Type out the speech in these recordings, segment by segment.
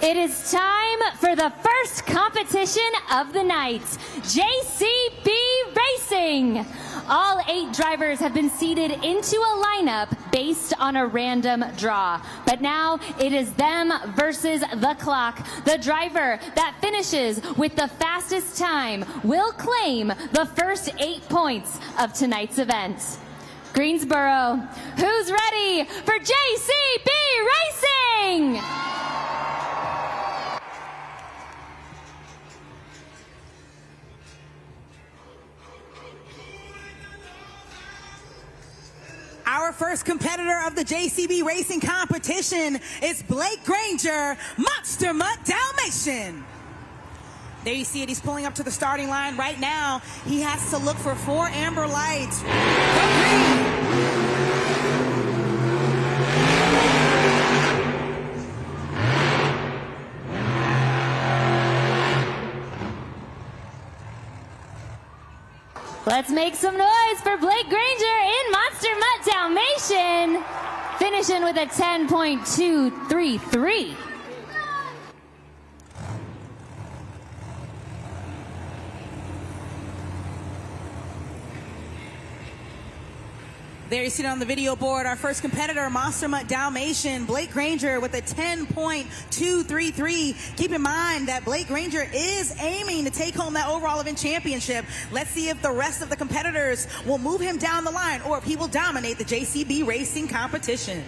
It is time for the first competition of the night, JCB Racing. All 8 drivers have been seated into a lineup based on a random draw. But now it is them versus the clock. The driver that finishes with the fastest time will claim the first 8 points of tonight's event. Greensboro, who's ready for JCB Racing? Our first competitor of the JCB Racing competition is Blake Granger, Monster Mutt Dalmatian. There you see it, he's pulling up to the starting line right now. He has to look for 4 amber lights. Go green. Let's make some noise for Blake Granger in Monster Mutt Dalmatian, finishing with a 10.233. There you see it on the video board, our first competitor, Monster Mutt Dalmatian, Blake Granger with a 10.233. Keep in mind that Blake Granger is aiming to take home that overall event championship. Let's see if the rest of the competitors will move him down the line or if he will dominate the JCB Racing competition.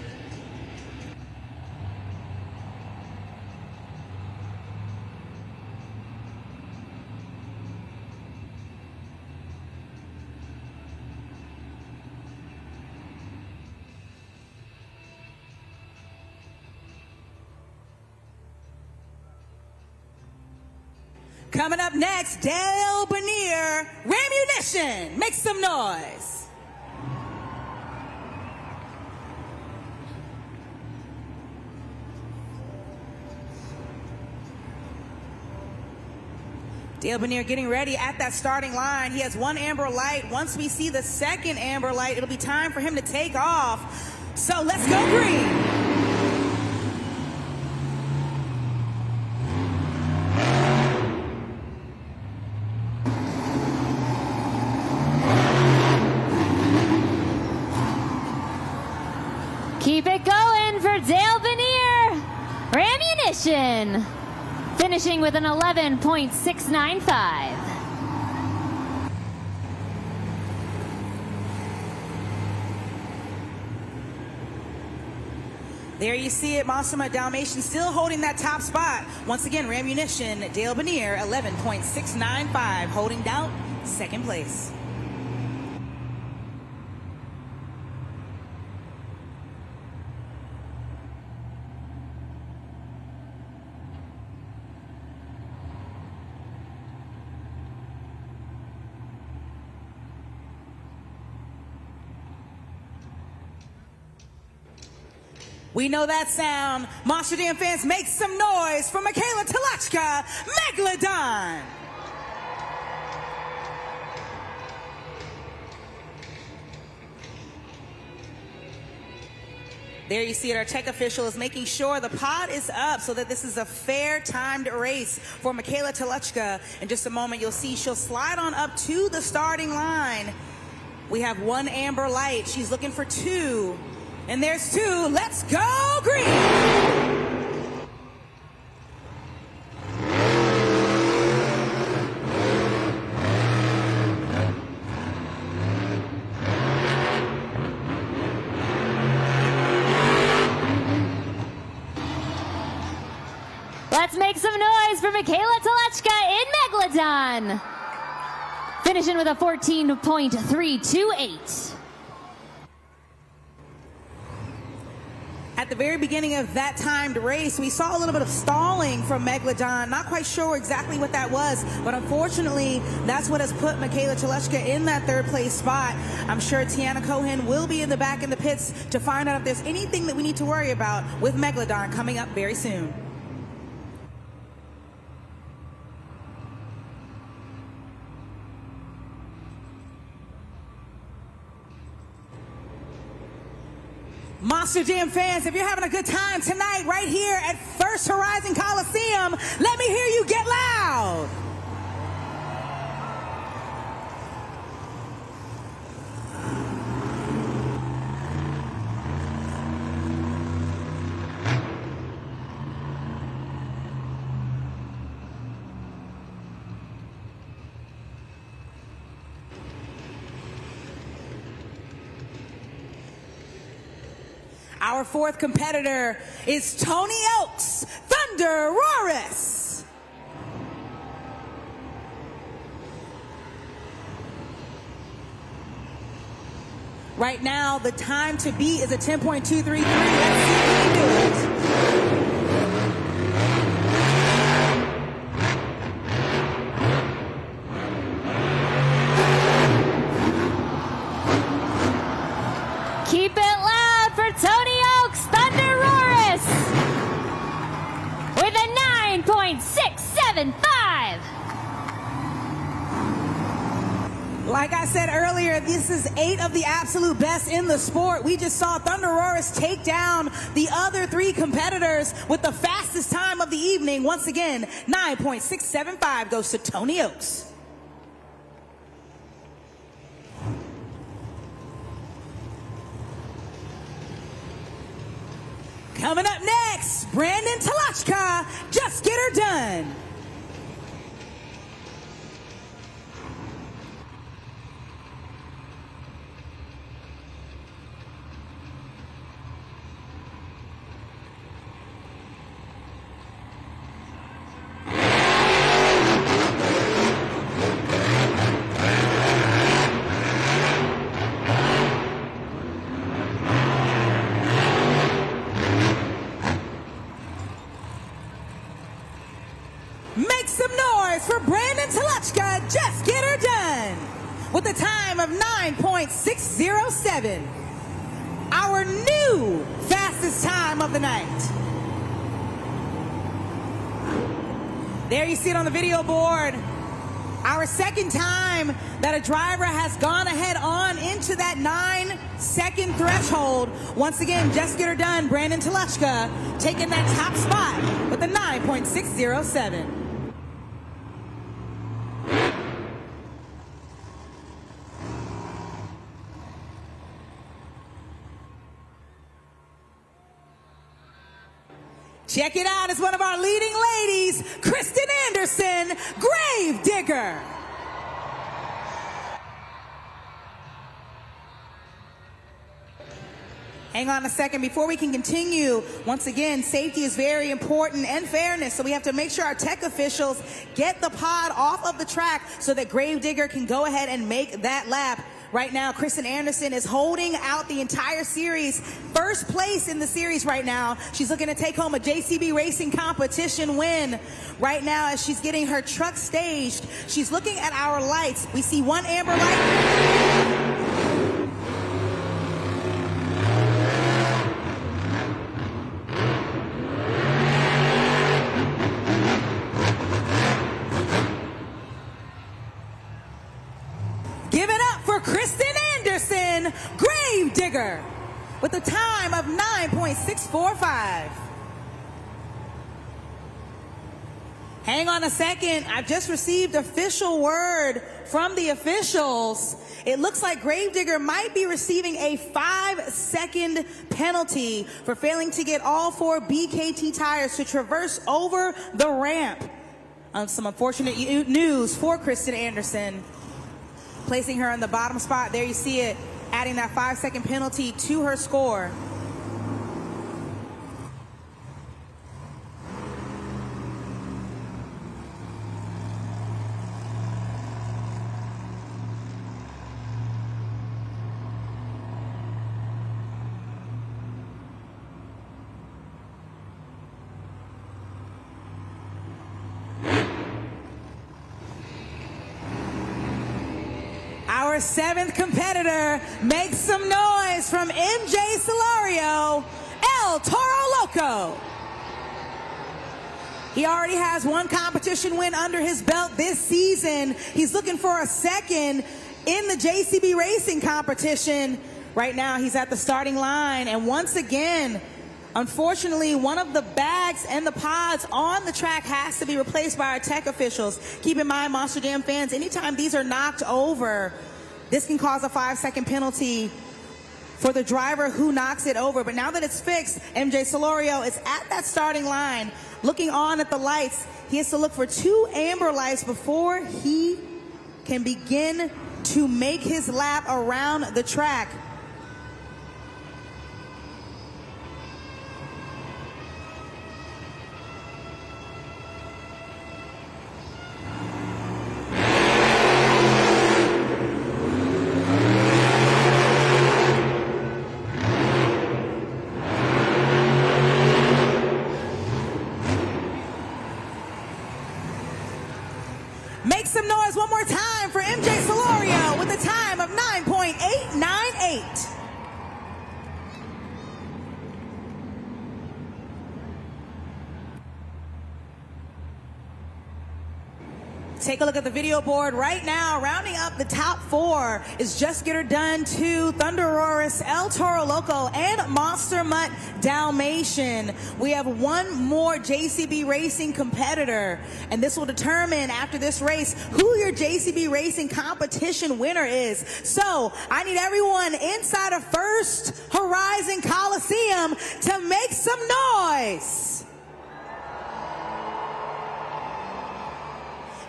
Coming up next, Dale Bernier, Rammunition. Make some noise. Dale Bernier getting ready at that starting line. He has 1 amber light. Once we see the second amber light, it'll be time for him to take off. So let's go green. Keep it going for Dale Bernier, Rammunition, finishing with an 11.695. There you see it, Monster Mutt Dalmatian still holding that top spot. Once again, Rammunition, Dale Bernier, 11.695, holding down second place. We know that sound. Monster Jam fans, make some noise for Michaela Talachka, Megalodon. There you see it, our tech official is making sure the pod is up so that this is a fair timed race for Michaela Talachka. In just a moment, you'll see she'll slide on up to the starting line. We have 1 amber light. She's looking for 2. And there's 2. Let's go green. Let's make some noise for Michaela Talachka in Megalodon, finishing with a 14.328. At the very beginning of that timed race, we saw a little bit of stalling from Megalodon. Not quite sure exactly what that was, but unfortunately, that's what has put Michaela Talachka in that 3rd place spot. I'm sure Tiana Cohen will be in the back in the pits to find out if there's anything that we need to worry about with Megalodon coming up very soon. Monster Jam fans, if you're having a good time tonight right here at First Horizon Coliseum, let me hear you get loud. Our fourth competitor is Tony Oaks, Thunder Roris. Right now, the time to beat is a 10.233. Let's see if he can do it. Keep it loud for Tony Oaks, Thunder Roris, with a 9.675. Like I said earlier, this is 8 of the absolute best in the sport. We just saw Thunder Roris take down the other 3 competitors with the fastest time of the evening. Once again, 9.675 goes to Tony Oaks. Coming up next, Brandon Talachka, Just Get Her Done. Make some noise for Brandon Talachka, Just Get Her Done, with a time of 9.607. Our new fastest time of the night. There you see it on the video board. Our second time that a driver has gone ahead on into that 9-second threshold. Once again, Just Get Her Done, Brandon Talachka, taking that top spot with a 9.607. Check it out, it's one of our leading ladies, Kristen Anderson, Grave Digger. Hang on a second before we can continue. Once again, safety is very important and fairness, so we have to make sure our tech officials get the pod off of the track so that Grave Digger can go ahead and make that lap. Right now, Kristen Anderson is holding out the entire series. First place in the series right now. She's looking to take home a JCB Racing competition win. Right now, as she's getting her truck staged, she's looking at our lights. We see one amber light. Give it up for Kristen Anderson, Grave Digger, with a time of 9.645. Hang on a second. I've just received official word from the officials. It looks like Grave Digger might be receiving a 5-second penalty for failing to get all 4 BKT tires to traverse over the ramp. Some unfortunate news for Kristen Anderson, placing her in the bottom spot. There you see it, adding that 5-second penalty to her score. Our 7th competitor, makes some noise from MJ Solario, El Toro Loco. He already has 1 competition win under his belt this season. He's looking for a 2nd in the JCB Racing competition. Right now, he's at the starting line, and once again, unfortunately, one of the bags and the pods on the track has to be replaced by our tech officials. Keep in mind, Monster Jam fans, anytime these are knocked over, this can cause a 5-second penalty for the driver who knocks it over. But now that it's fixed, MJ Solorio is at that starting line, looking on at the lights. He has to look for 2 amber lights before he can begin to make his lap around the track. Make some noise one more time for MJ Solorio with a time of 9.898. Take a look at the video board right now. Rounding up the top 4 is Just Get Her Done 2, Thunderoris, El Toro Loco, and Monster Mutt Dalmatian. We have one more JCB Racing competitor, and this will determine after this race who your JCB Racing competition winner is. So I need everyone inside of First Horizon Coliseum to make some noise.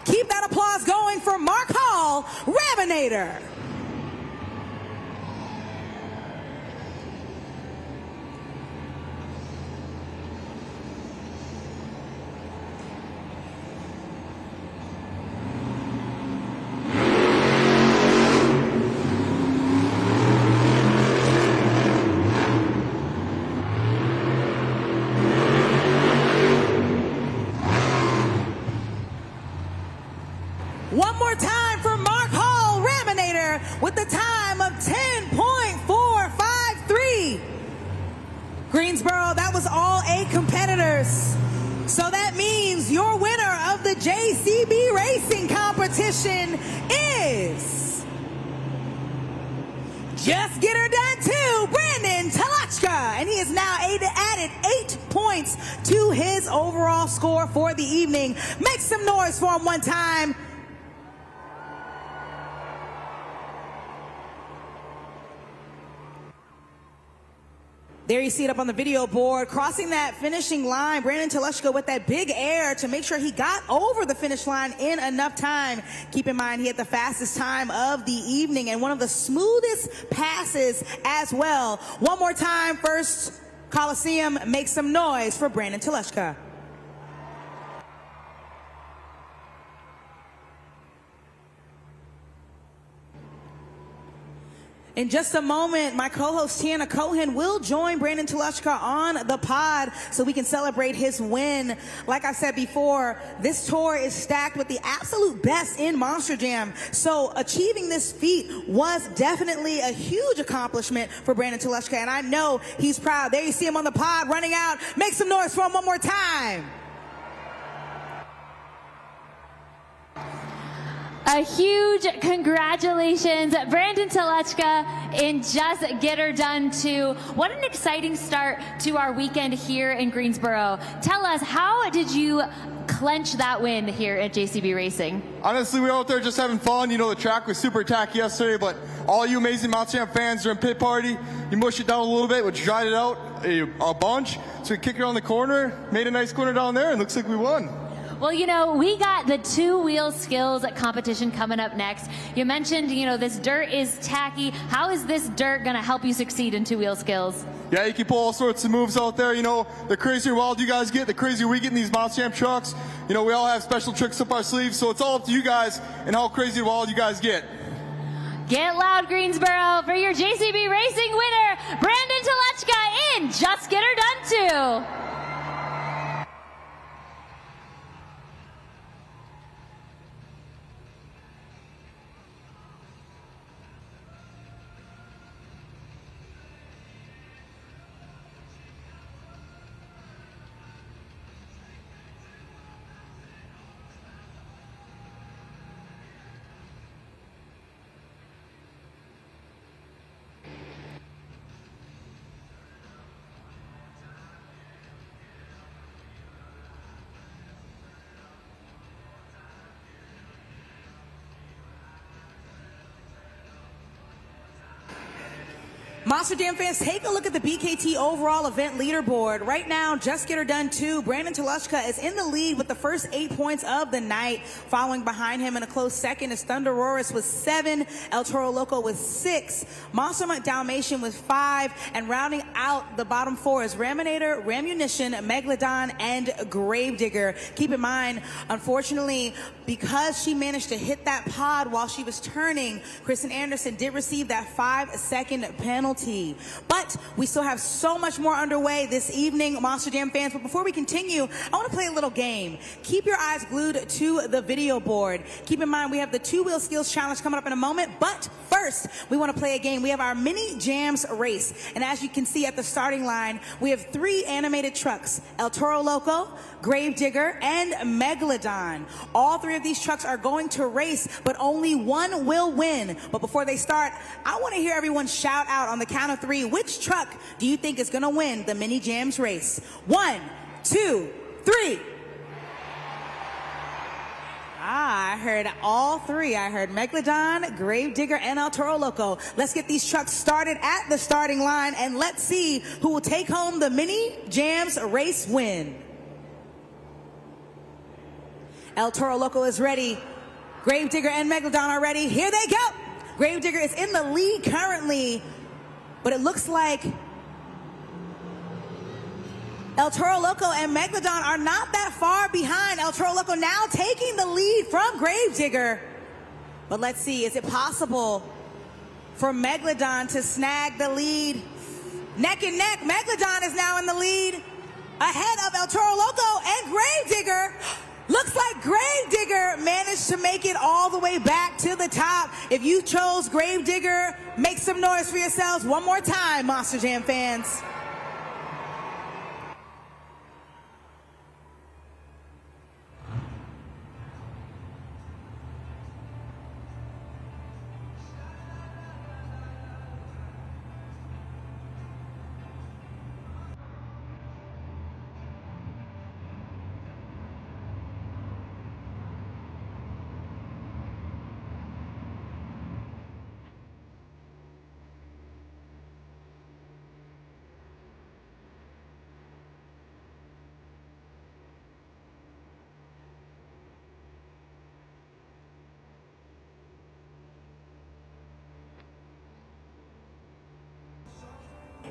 Keep that applause going for Mark Hall, Raminator. One more time for Mark Hall, Raminator, with the time of 10.453. Greensboro, that was all 8 competitors. So that means your winner of the JCB Racing competition is Just Get Her Done 2, Brandon Telachka. And he is now added 8 points to his overall score for the evening. Make some noise for him one time. There you see it up on the video board. Crossing that finishing line, Brandon Teleshko with that big air to make sure he got over the finish line in enough time. Keep in mind, he had the fastest time of the evening and one of the smoothest passes as well. One more time, First Coliseum, make some noise for Brandon Teleshko. In just a moment, my co-host Tiana Cohen will join Brandon Teleshka on the pod so we can celebrate his win. Like I said before, this tour is stacked with the absolute best in Monster Jam. So achieving this feat was definitely a huge accomplishment for Brandon Teleshka, and I know he's proud. There you see him on the pod running out. Make some noise for him one more time. A huge congratulations, Brandon Telechka, in Just Get Her Done 2. What an exciting start to our weekend here in Greensboro. Tell us, how did you clench that win here at JCB Racing? Honestly, we were out there just having fun. You know, the track was super tacky yesterday, but all you amazing Monster Jam fans during pit party, you mushed it down a little bit, which dried it out a bunch. So we kicked it on the corner, made a nice corner down there, and looks like we won. Well, you know, we got the 2-wheel skills competition coming up next. You mentioned, you know, this dirt is tacky. How is this dirt going to help you succeed in 2-wheel skills? Yeah, you can pull all sorts of moves out there. You know, the crazier wild you guys get, the crazier we get in these Monster Jam trucks. You know, we all have special tricks up our sleeves, so it's all up to you guys and how crazy wild you guys get. Get loud, Greensboro, for your JCB Racing winner, Brandon Telechka in Just Get Her Done 2. Monster Jam fans, take a look at the BKT overall event leaderboard. Right now, Just Get Her Done 2, Brandon Telushka is in the lead with the first 8 points of the night. Following behind him in a close second is Thunderoris with 7, El Toro Loco with 6, Monster Mutt Dalmatian with 5, and rounding out the bottom 4 is Raminator, Ramunition, Megalodon, and Gravedigger. Keep in mind, unfortunately, because she managed to hit that pod while she was turning, Kristen Anderson did receive that 5-second penalty. But we still have so much more underway this evening, Monster Jam fans. But before we continue, I want to play a little game. Keep your eyes glued to the video board. Keep in mind, we have the 2-wheel skills challenge coming up in a moment. But first, we want to play a game. We have our mini jams race. And as you can see at the starting line, we have 3 animated trucks, El Toro Loco, Gravedigger, and Megalodon. All 3 of these trucks are going to race, but only one will win. But before they start, I want to hear everyone shout out on the count of 3. Which truck do you think is going to win the mini jams race? 1, 2, 3. I heard all 3. I heard Megalodon, Gravedigger, and El Toro Loco. Let's get these trucks started at the starting line, and let's see who will take home the mini jams race win. El Toro Loco is ready. Gravedigger and Megalodon are ready. Here they go. Gravedigger is in the lead currently, but it looks like El Toro Loco and Megalodon are not that far behind. El Toro Loco now taking the lead from Gravedigger. But let's see, is it possible for Megalodon to snag the lead? Neck and neck, Megalodon is now in the lead, ahead of El Toro Loco and Gravedigger. Looks like Gravedigger managed to make it all the way back to the top. If you chose Gravedigger, make some noise for yourselves one more time, Monster Jam fans.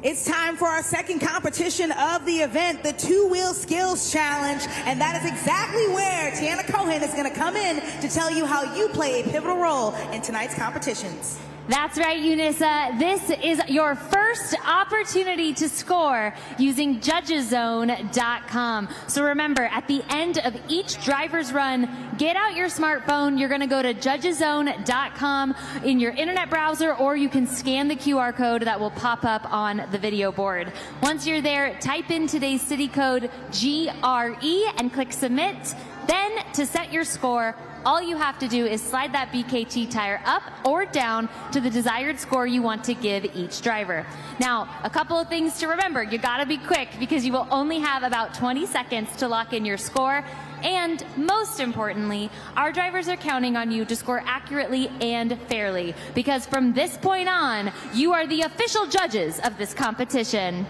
It's time for our second competition of the event, the 2-wheel skills challenge. And that is exactly where Tiana Cohen is going to come in to tell you how you play a pivotal role in tonight's competitions. That's right, Eunice. This is your first opportunity to score using judgeszone.com. So remember, at the end of each driver's run, get out your smartphone. You're going to go to judgeszone.com in your internet browser, or you can scan the QR code that will pop up on the video board. Once you're there, type in today's city code GRE and click submit. Then, to set your score, all you have to do is slide that BKT tire up or down to the desired score you want to give each driver. Now, a couple of things to remember. You gotta be quick because you will only have about 20 seconds to lock in your score. And most importantly, our drivers are counting on you to score accurately and fairly, because from this point on, you are the official judges of this competition.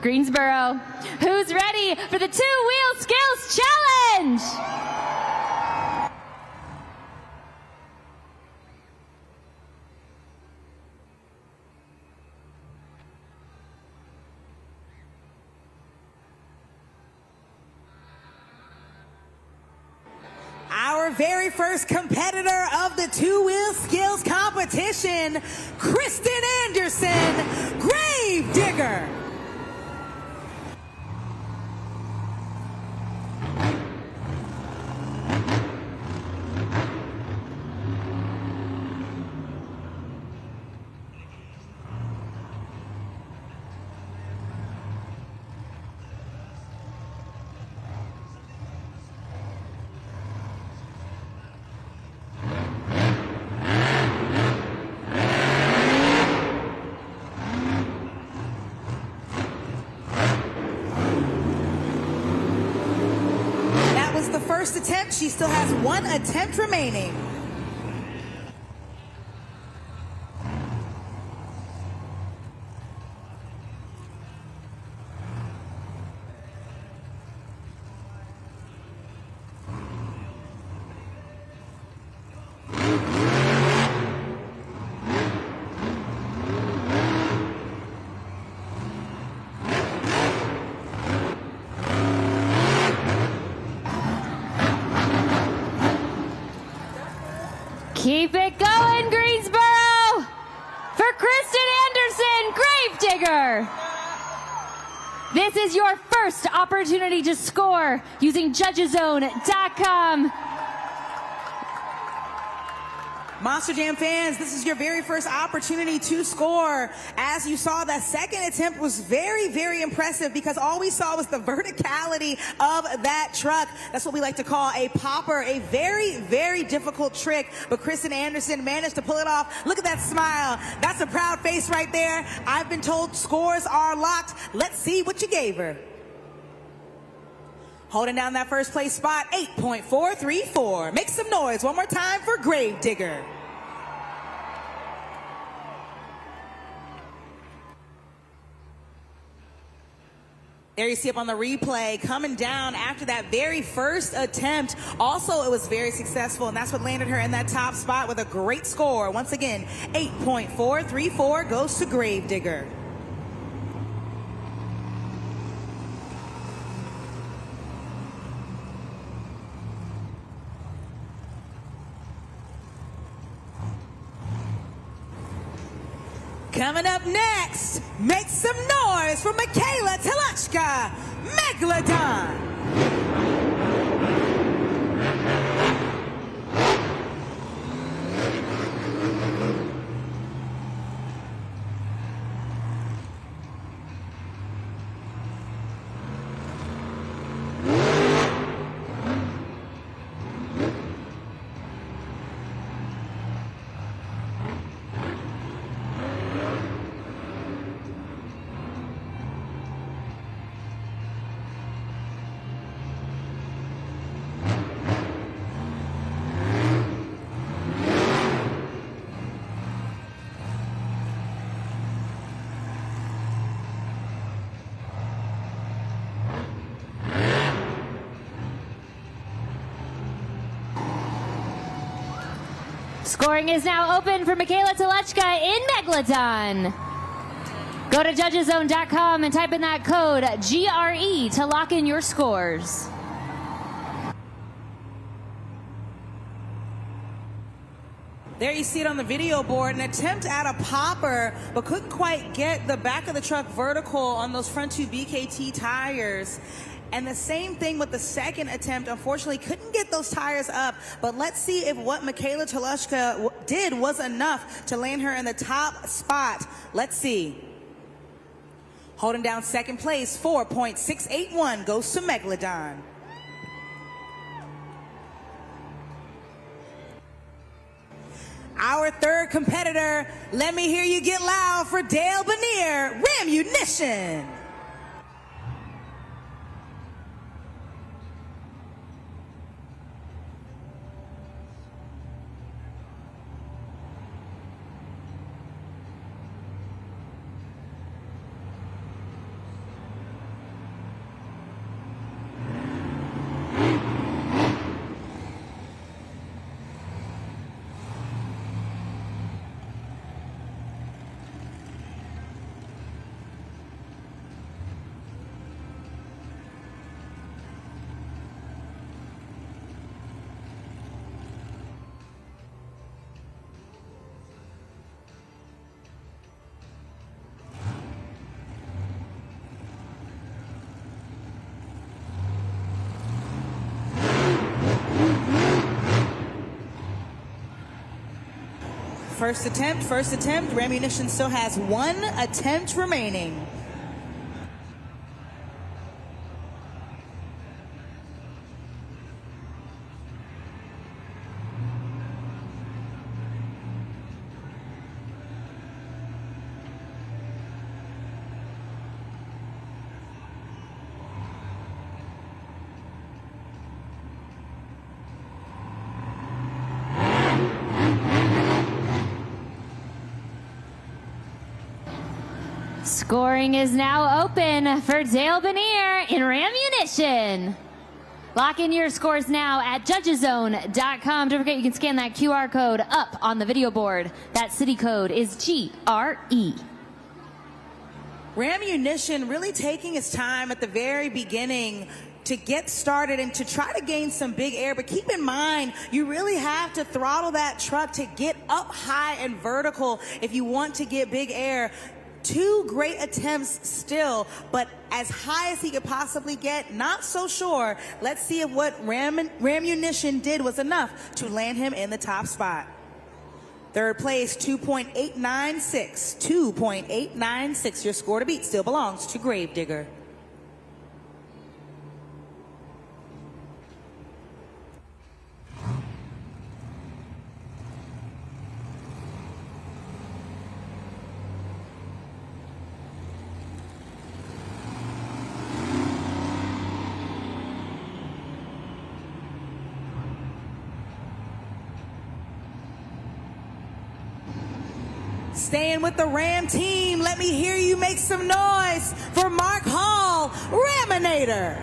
Greensboro, who's ready for the 2-wheel skills challenge? Our very first competitor of the 2-wheel skills competition, Kristen Anderson, Gravedigger. First attempt, she still has 1 attempt remaining. Keep it going, Greensboro! For Kristen Anderson, Gravedigger! This is your first opportunity to score using judgeszone.com. Monster Jam fans, this is your very first opportunity to score. As you saw, that second attempt was very, very impressive because all we saw was the verticality of that truck. That's what we like to call a popper, a very, very difficult trick, but Kristen Anderson managed to pull it off. Look at that smile. That's a proud face right there. I've been told scores are locked. Let's see what you gave her. Holding down that first place spot, 8.434. Make some noise one more time for Gravedigger. There you see up on the replay, coming down after that very first attempt. Also, it was very successful, and that's what landed her in that top spot with a great score. Once again, 8.434 goes to Gravedigger. Coming up next, make some noise for Michaela Telechka, Megalodon. Scoring is now open for Michaela Telechka in Megalodon. Go to judgeszone.com and type in that code GRE to lock in your scores. There you see it on the video board, an attempt at a popper, but couldn't quite get the back of the truck vertical on those front two BKT tires. And the same thing with the second attempt. Unfortunately, couldn't get those tires up. But let's see if what Michaela Telechka did was enough to land her in the top spot. Let's see. Holding down second place, 4.681 goes to Megalodon. Our third competitor, let me hear you get loud for Dale Benier, Ramunition. First attempt. Ramunition still has one attempt remaining. Scoring is now open for Dale Benier in Ramunition. Lock in your scores now at judgeszone.com. Don't forget you can scan that QR code up on the video board. That city code is GRE. Ramunition really taking its time at the very beginning, to get started and to try to gain some big air. But keep in mind, you really have to throttle that truck to get up high and vertical if you want to get big air. 2 great attempts still, but as high as he could possibly get, not so sure. Let's see if what Ramunition did was enough to land him in the top spot. Third place, 2.896. 2.896. Your score to beat still belongs to Gravedigger. Staying with the Ram team, let me hear you make some noise for Mark Hall, Raminator.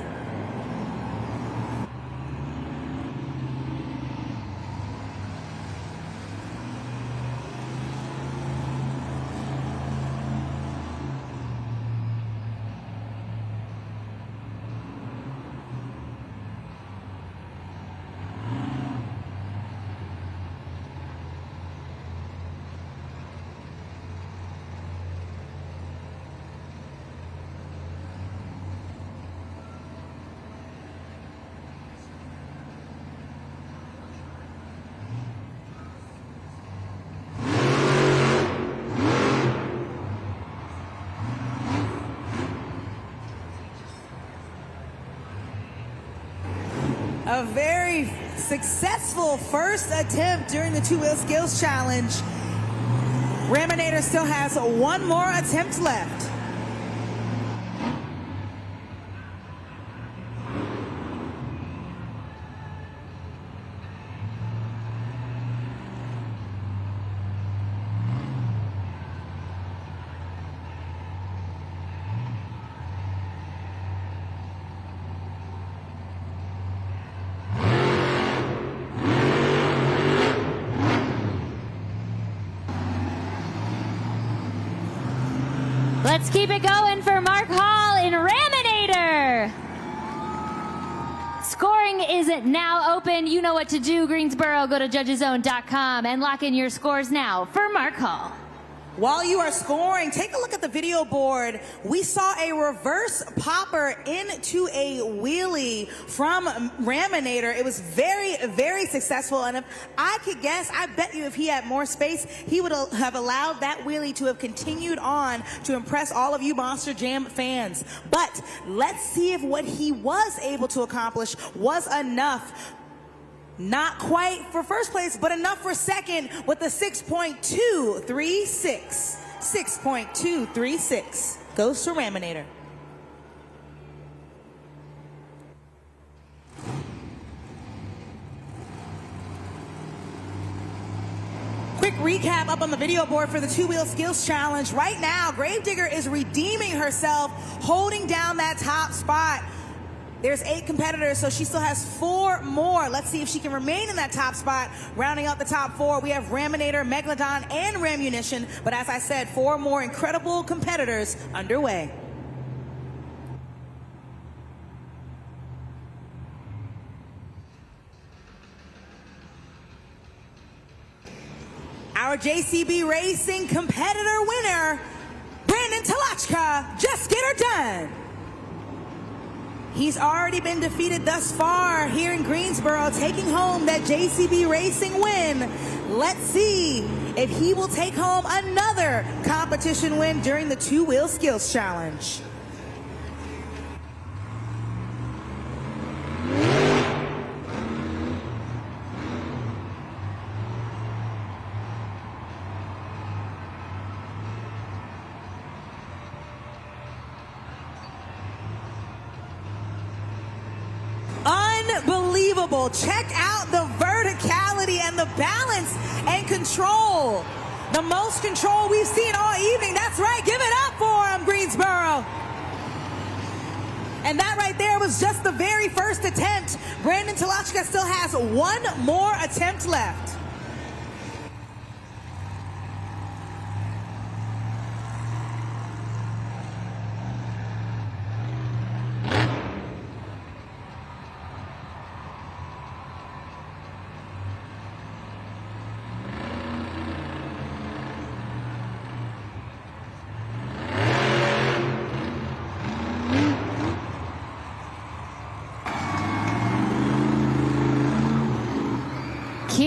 A very successful first attempt during the two-wheel skills challenge. Raminator still has 1 more attempt left. Let's keep it going for Mark Hall in Raminator. Scoring is now open. You know what to do, Greensboro. Go to judgeszone.com and lock in your scores now for Mark Hall. While you are scoring, take a look at the video board. We saw a reverse popper into a wheelie from Raminator. It was very, very successful. And if I could guess, I bet you if he had more space, he would have allowed that wheelie to have continued on to impress all of you Monster Jam fans. But let's see if what he was able to accomplish was enough. Not quite for first place, but enough for second with the 6.236. 6.236 goes to Raminator. Quick recap up on the video board for the two-wheel skills challenge. Right now, Gravedigger is redeeming herself, holding down that top spot. There's 8 competitors, so she still has 4 more. Let's see if she can remain in that top spot. Rounding out the top 4, we have Raminator, Megalodon, and Ramunition. But as I said, 4 more incredible competitors underway. Our JCB Racing competitor winner, Brandon Talachka, just get her done. He's already been defeated thus far here in Greensboro, taking home that JCB Racing win. Let's see if he will take home another competition win during the two-wheel skills challenge. Unbelievable. Check out the verticality and the balance and control. The most control we've seen all evening. That's right. Give it up for him, Greensboro. And that right there was just the very first attempt. Brandon Talachka still has 1 more attempt left.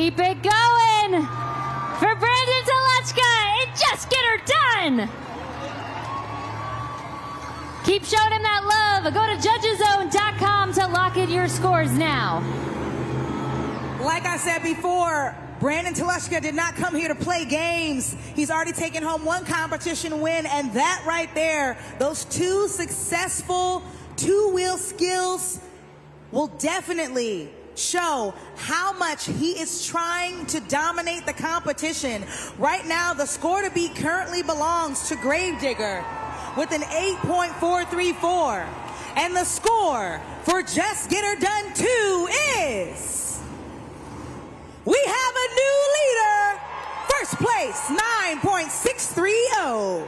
Keep it going for Brandon Telechka and Just Get Her Done. Keep showing him that love. Go to judgeszone.com to lock in your scores now. Like I said before, Brandon Telechka did not come here to play games. He's already taken home one competition win, and that right there, those two successful two-wheel skills will definitely show how much he is trying to dominate the competition. Right now, the score to beat currently belongs to Gravedigger with an 8.434. And the score for Just Get Her Done 2 is... we have a new leader. First place, 9.630.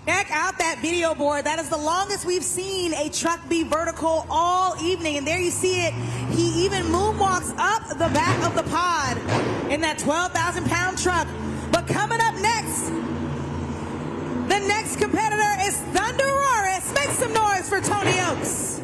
Check out that video board. That is the longest we've seen a truck be vertical all evening. And there you see it. He even moonwalks up the back of the pod in that 12,000-pound truck. But coming up next, the next competitor is Thunder Roaris. Make some noise for Tony Oaks.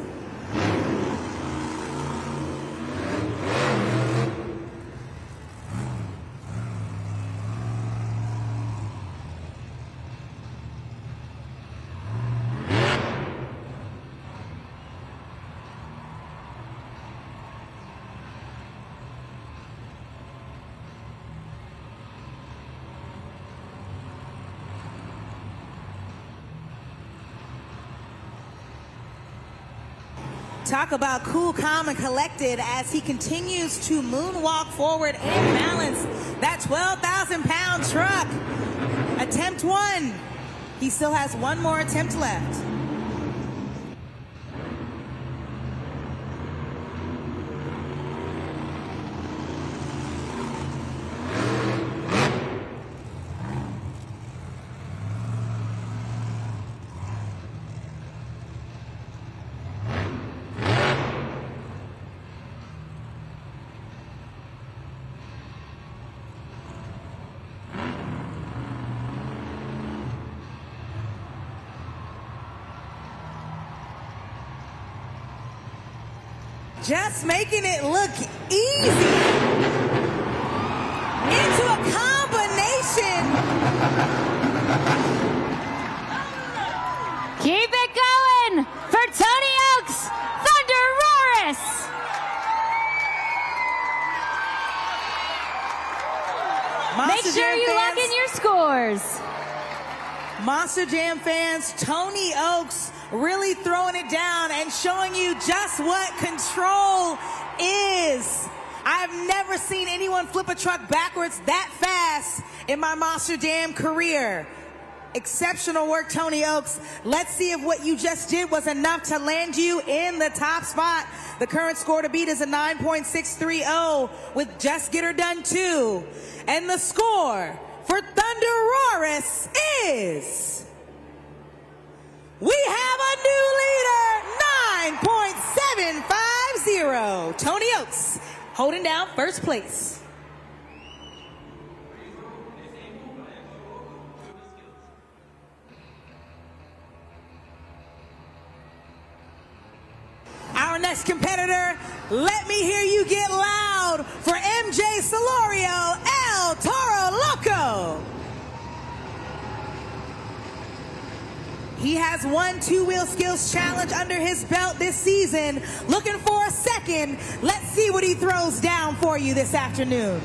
Talk about cool, calm, and collected as he continues to moonwalk forward and balance that 12,000-pound truck. Attempt one. He still has one more attempt left. Just making it look easy. Into a combination. Keep it going for Tony Oaks, Thunder Roaris. Make sure you lock in your scores. Monster Jam fans, Tony Oaks really throwing it down and showing you just what control is. I've never seen anyone flip a truck backwards that fast in my Monster Jam career. Exceptional work, Tony Oaks. Let's see if what you just did was enough to land you in the top spot. The current score to beat is a 9.630 with Just Get Her Done 2. And the score for Thunder Roaris is... we have a new leader, 9.750. Tony Oaks holding down first place. Our next competitor, let me hear you get loud for MJ Solorio, El Toro Loco. He has one two-wheel skills challenge under his belt this season. Looking for a second. Let's see what he throws down for you this afternoon.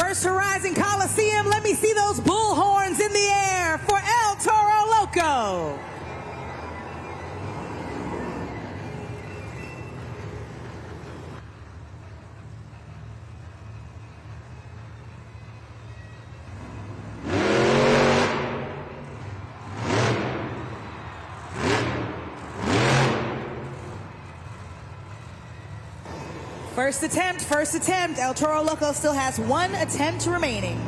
First Horizon Coliseum, let me see those bull horns in the air for El Toro Loco. First attempt. El Toro Loco still has one attempt remaining.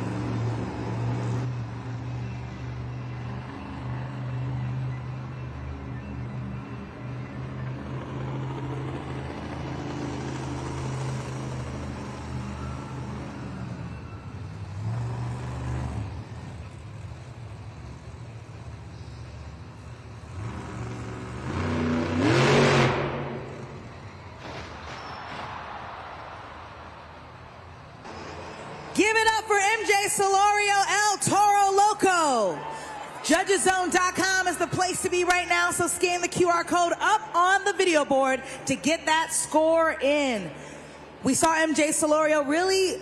Give it up for MJ Solorio, El Toro Loco. Judgeszone.com is the place to be right now, so scan the QR code up on the video board to get that score in. We saw MJ Solorio really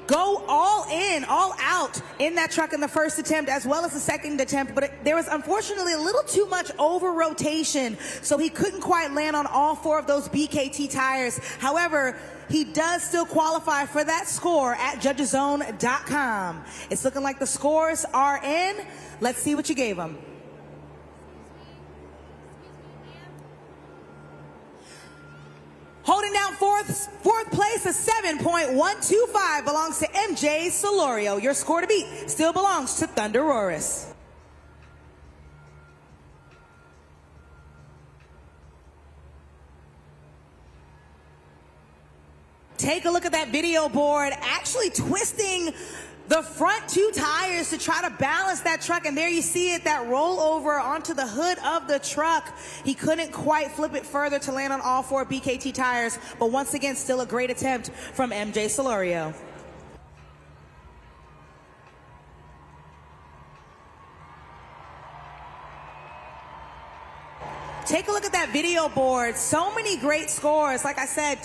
go all in, all out in that truck in the first attempt as well as the second attempt, but there was unfortunately a little too much over rotation, so he couldn't quite land on all four of those BKT tires. However, he does still qualify for that score at Judgeszone.com. It's looking like the scores are in. Let's see what you gave him. Holding down fourth place, a 7.125 belongs to MJ Solorio. Your score to beat still belongs to Thunder Roris. Take a look at that video board, actually twisting the front two tires to try to balance that truck, and there you see it, that rollover onto the hood of the truck. He couldn't quite flip it further to land on all four BKT tires, but once again, still a great attempt from MJ Solorio. Take a look at that video board. So many great scores. Like I said,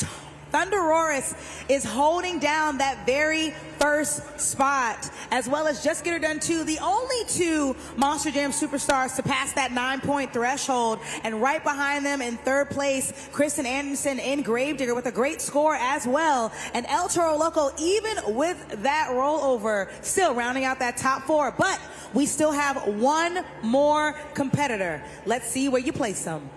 Thunder Roris is holding down that very first spot, as well as Just Get Her Done 2, the only two Monster Jam superstars to pass that 9-point threshold. And right behind them in third place, Kristen Anderson in Gravedigger with a great score as well. And El Toro Loco, even with that rollover, still rounding out that top four. But we still have one more competitor. Let's see where you place them.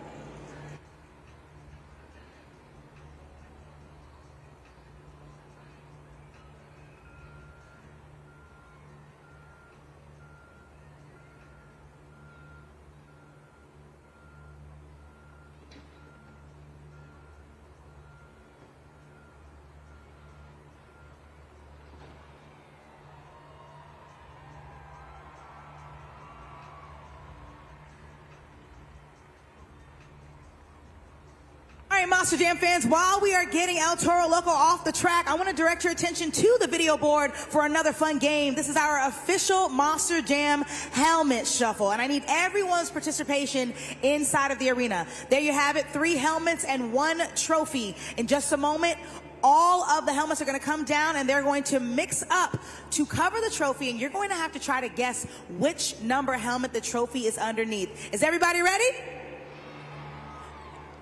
All right, Monster Jam fans, while we are getting El Toro Loco off the track, I want to direct your attention to the video board for another fun game. This is our official Monster Jam helmet shuffle, and I need everyone's participation inside of the arena. There you have it, 3 helmets and 1 trophy. In just a moment, all of the helmets are going to come down and they're going to mix up to cover the trophy, and you're going to have to try to guess which number helmet the trophy is underneath. Is everybody ready?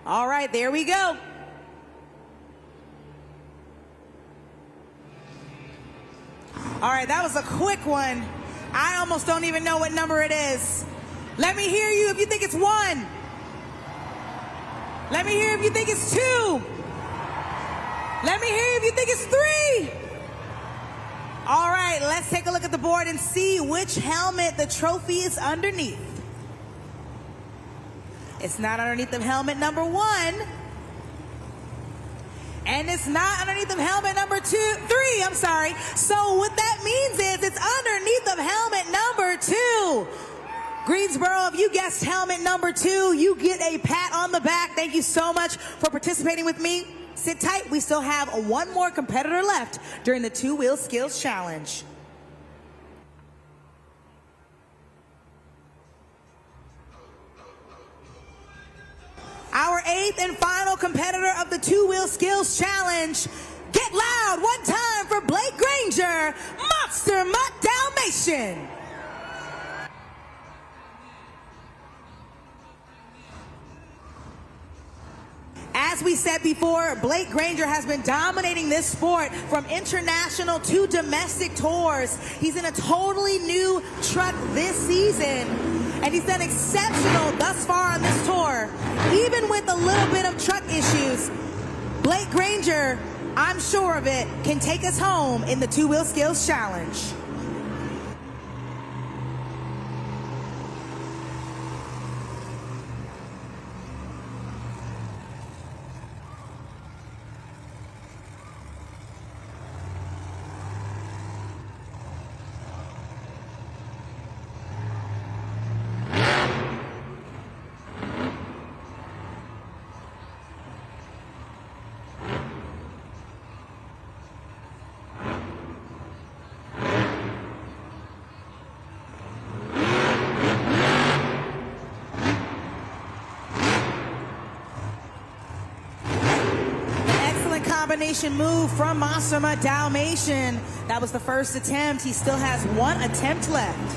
All right, there we go. All right, that was a quick one. I almost don't even know what number it is. Let me hear you if you think it's 1. Let me hear if you think it's 2. Let me hear if you think it's 3. All right, let's take a look at the board and see which helmet the trophy is underneath. It's not underneath of helmet number 1. And it's not underneath of helmet number 3, I'm sorry. So what that means is it's underneath of helmet number 2. Greensboro, if you guessed helmet number 2, you get a pat on the back. Thank you so much for participating with me. Sit tight, we still have one more competitor left during the 2-wheel skills challenge. Our 8th and final competitor of the 2-wheel skills challenge. Give Get loud one time for Blake Granger, Monster Mutt Dalmatian. As we said before, Blake Granger has been dominating this sport from international to domestic tours. He's in a totally new truck this season, and he's done exceptional thus far on this tour. Even with a little bit of truck issues, Blake Granger, I'm sure of it, can take us home in the Two-Wheel Skills Challenge. Combination move from Monster Mutt Dalmatian. That was the first attempt. He still has one attempt left.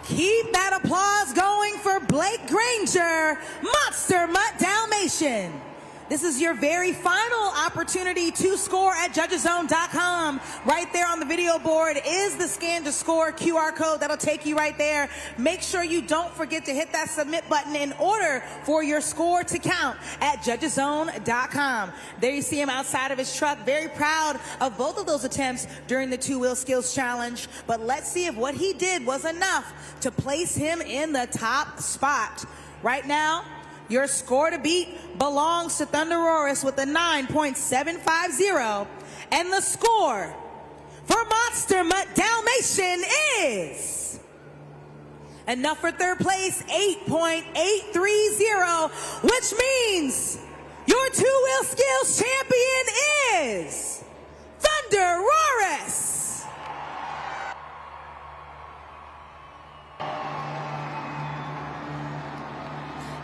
Keep that applause going for Blake Granger, Monster Mutt Dalmatian. This is your very final opportunity to score at judgeszone.com. Right there on the video board is the scan to score QR code. That'll take you right there. Make sure you don't forget to hit that submit button in order for your score to count at judgeszone.com. There you see him outside of his truck, very proud of both of those attempts during the Two-Wheel Skills Challenge. But let's see if what he did was enough to place him in the top spot. Right now, your score to beat belongs to Thunderoris with a 9.750. And the score for Monster Mutt Dalmatian is enough for third place, 8.830, which means your Two-Wheel Skills champion is Thunderoris.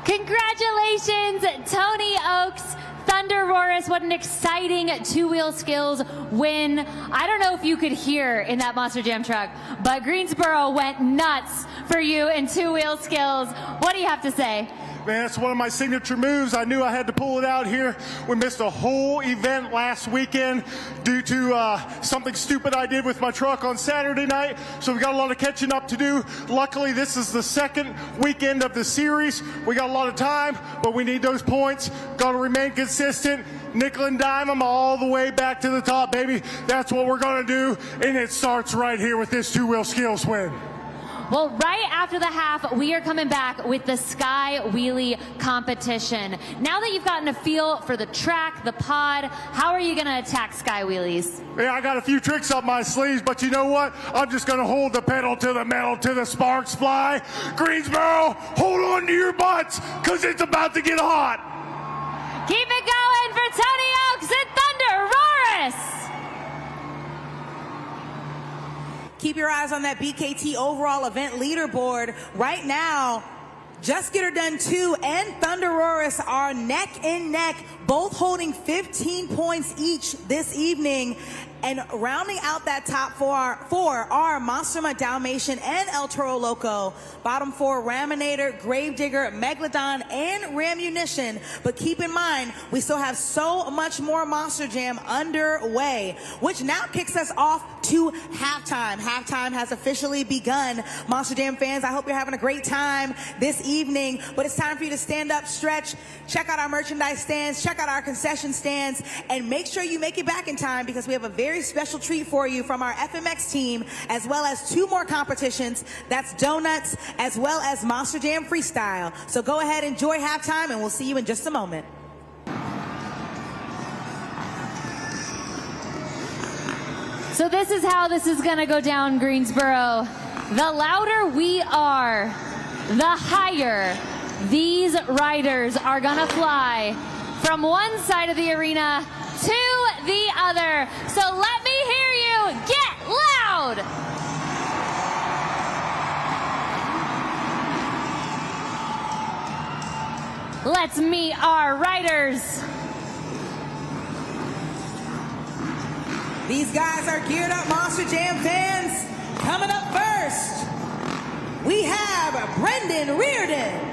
Congratulations, Tony Oaks, Thunderoris. What an exciting Two-Wheel Skills win. I don't know if you could hear in that Monster Jam truck, but Greensboro went nuts for you in Two-Wheel Skills. What do you have to say? Man, that's one of my signature moves. I knew I had to pull it out here. We missed a whole event last weekend due to something stupid I did with my truck on Saturday night. So we got a lot of catching up to do. Luckily, this is the second weekend of the series. We got a lot of time, but we need those points. Got to remain consistent. Nickel and dime them all the way back to the top, baby. That's what we're going to do. And it starts right here with this Two-Wheel Skills win. Well, right after the half, we are coming back with the Sky Wheelie competition. Now that you've gotten a feel for the track, the pod, how are you going to attack Sky Wheelies? Yeah, I got a few tricks up my sleeves, but you know what? I'm just going to hold the pedal to the metal till the sparks fly. Greensboro, hold on to your butts, because it's about to get hot. Keep it going for Tony Oaks and Thunderoris. Keep your eyes on that BKT overall event leaderboard. Right now, Just Get Her Done 2 and Thunderoris are neck and neck, both holding 15 points each this evening. And rounding out that top four are Monster Mutt Dalmatian and El Toro Loco. Bottom four, Raminator, Gravedigger, Megalodon, and Ramunition. But keep in mind, we still have so much more Monster Jam underway, which now kicks us off to halftime. Halftime has officially begun. Monster Jam fans, I hope you're having a great time this evening, but it's time for you to stand up, stretch, check out our merchandise stands, check out our concession stands, and make sure you make it back in time because we have a very special treat for you from our FMX team, as well as 2 more competitions. That's donuts, as well as Monster Jam Freestyle. So go ahead, enjoy halftime, and we'll see you in just a moment. So this is how this is gonna go down, Greensboro. The louder we are, the higher these riders are gonna fly from one side of the arena to the other. So let me hear you get loud. Let's meet our riders. These guys are geared up, Monster Jam fans. Coming up first, we have Brendan Reardon.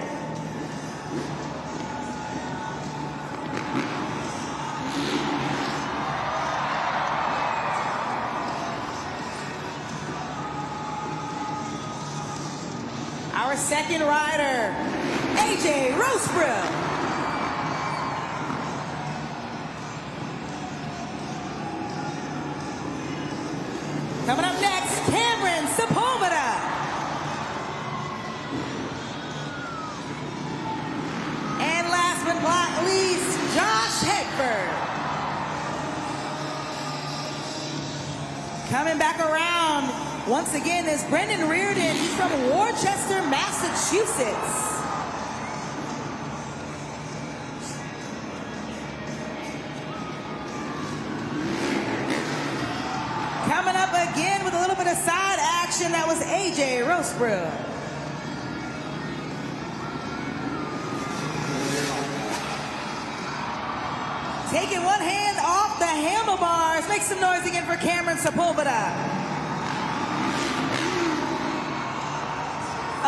Our second rider, AJ Roseborough. Coming up next, Cameron Sepulveda. And last but not least, Josh Hedford. Coming back around, once again, is Brendan Reardon. He's from Worcester, Massachusetts. Coming up again with a little bit of side action, that was AJ Roseborough. Taking one hand off the handlebars. Make some noise again for Cameron Sepulveda.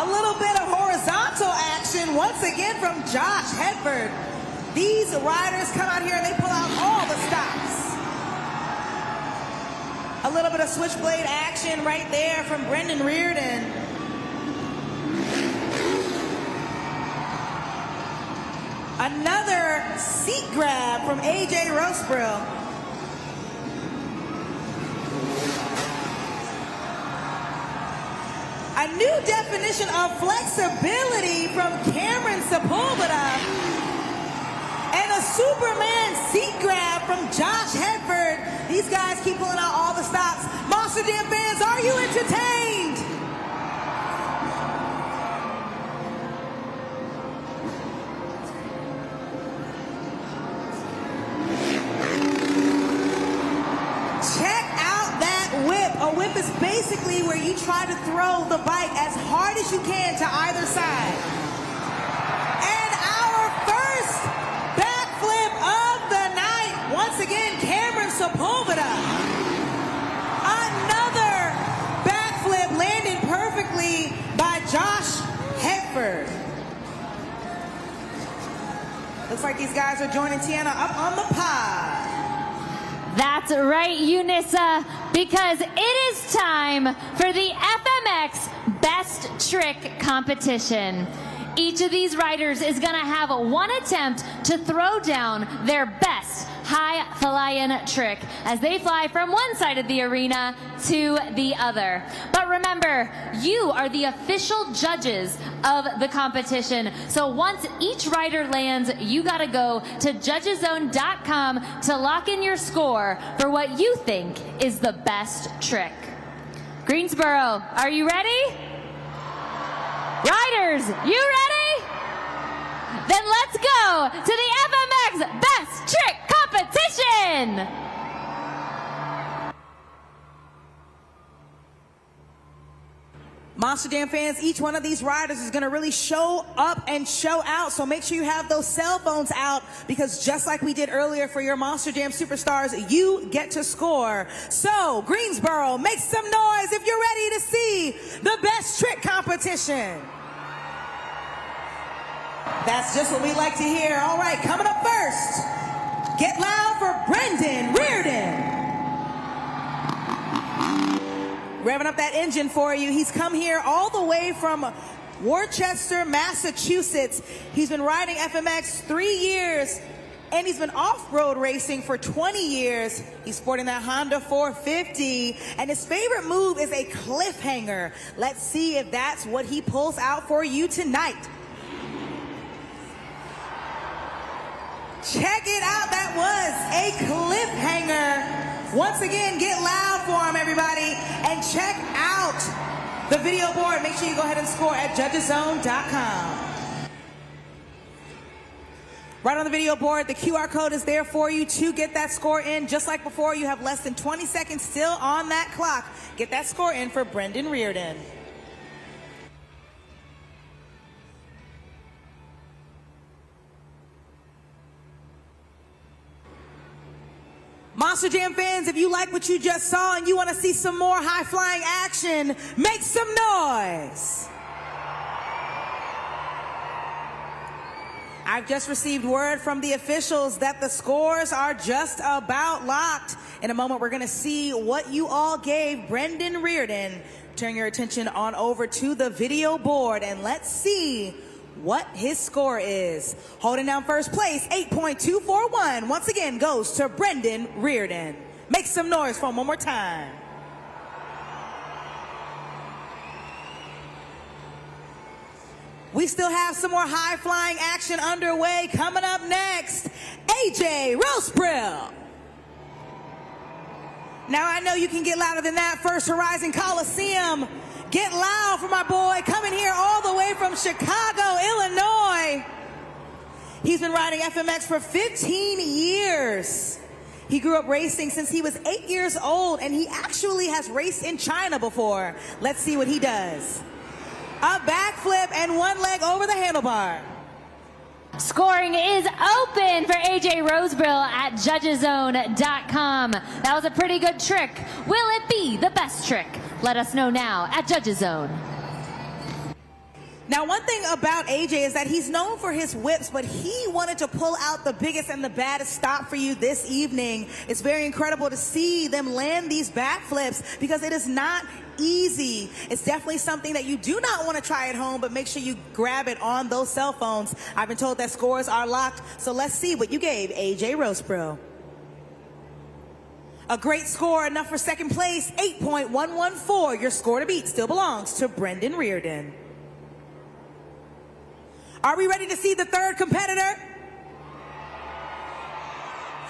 A little bit of horizontal action once again from Josh Hedford. These riders come out here and they pull out all the stops. A little bit of switchblade action right there from Brendan Reardon. Another seat grab from AJ Roseborough. A new definition of flexibility from Cameron Sepulveda. And a Superman seat grab from Josh Hedford. These guys keep pulling out all the stops. Monster Jam fans, are you entertained? Check out that whip. A whip is basically where you try to throw the bike as hard as you can to either side. And our first backflip of the night. Once again, Cameron Sepulveda. Another backflip landed perfectly by Josh Hedford. Looks like these guys are joining Tiana up on the pod. That's right, Eunice, because it is time for the FMX Best Trick Competition. Each of these riders is going to have one attempt to throw down their best high-flying trick as they fly from one side of the arena to the other. But remember, you are the official judges of the competition. So once each rider lands, you got to go to judgeszone.com to lock in your score for what you think is the best trick. Greensboro, are you ready? Riders, you ready? Then let's go to the FMX Best Trick Competition! Monster Jam fans, each one of these riders is going to really show up and show out. So make sure you have those cell phones out because just like we did earlier for your Monster Jam Superstars, you get to score. So Greensboro, make some noise if you're ready to see the Best Trick Competition. That's just what we like to hear. All right, coming up first, get loud for Brendan Reardon. revving up that engine for you. He's come here all the way from Worcester, Massachusetts. He's been riding FMX 3 years, and he's been off-road racing for 20 years. He's sporting that Honda 450, and his favorite move is a cliffhanger. Let's see if that's what he pulls out for you tonight. Check it out, that was a cliffhanger. Once again, get loud for him, everybody, and check out the video board. Make sure you go ahead and score at judgeszone.com. Right on the video board, the QR code is there for you to get that score in. Just like before, you have less than 20 seconds still on that clock. Get that score in for Brendan Reardon. Monster Jam fans, if you like what you just saw and you want to see some more high-flying action, make some noise. I've just received word from the officials that the scores are just about locked. In a moment, we're going to see what you all gave Brendan Reardon. Turn your attention on over to the video board, and let's see what his score is. Holding down first place, 8.241, once again goes to Brendan Reardon. Make some noise for him one more time. We still have some more high-flying action underway. Coming up next, AJ Rosebrill. Now I know you can get louder than that. First Horizon Coliseum. Get loud for my boy, coming here all the way from Chicago, Illinois. He's been riding FMX for 15 years. He grew up racing since he was 8 years old, and he actually has raced in China before. Let's see what he does. A backflip and one leg over the handlebar. Scoring is open for AJ Rosebrill at judgeszone.com. That was a pretty good trick. Will it be the best trick? Let us know now at Judges Zone. Now, one thing about AJ is that he's known for his whips, but he wanted to pull out the biggest and the baddest stop for you this evening. It's very incredible to see them land these backflips because it is not easy. It's definitely something that you do not want to try at home, but make sure you grab it on those cell phones. I've been told that scores are locked, so let's see what you gave AJ Rosebrill. A great score, enough for second place, 8.114. Your score to beat still belongs to Brendan Reardon. Are we ready to see the third competitor?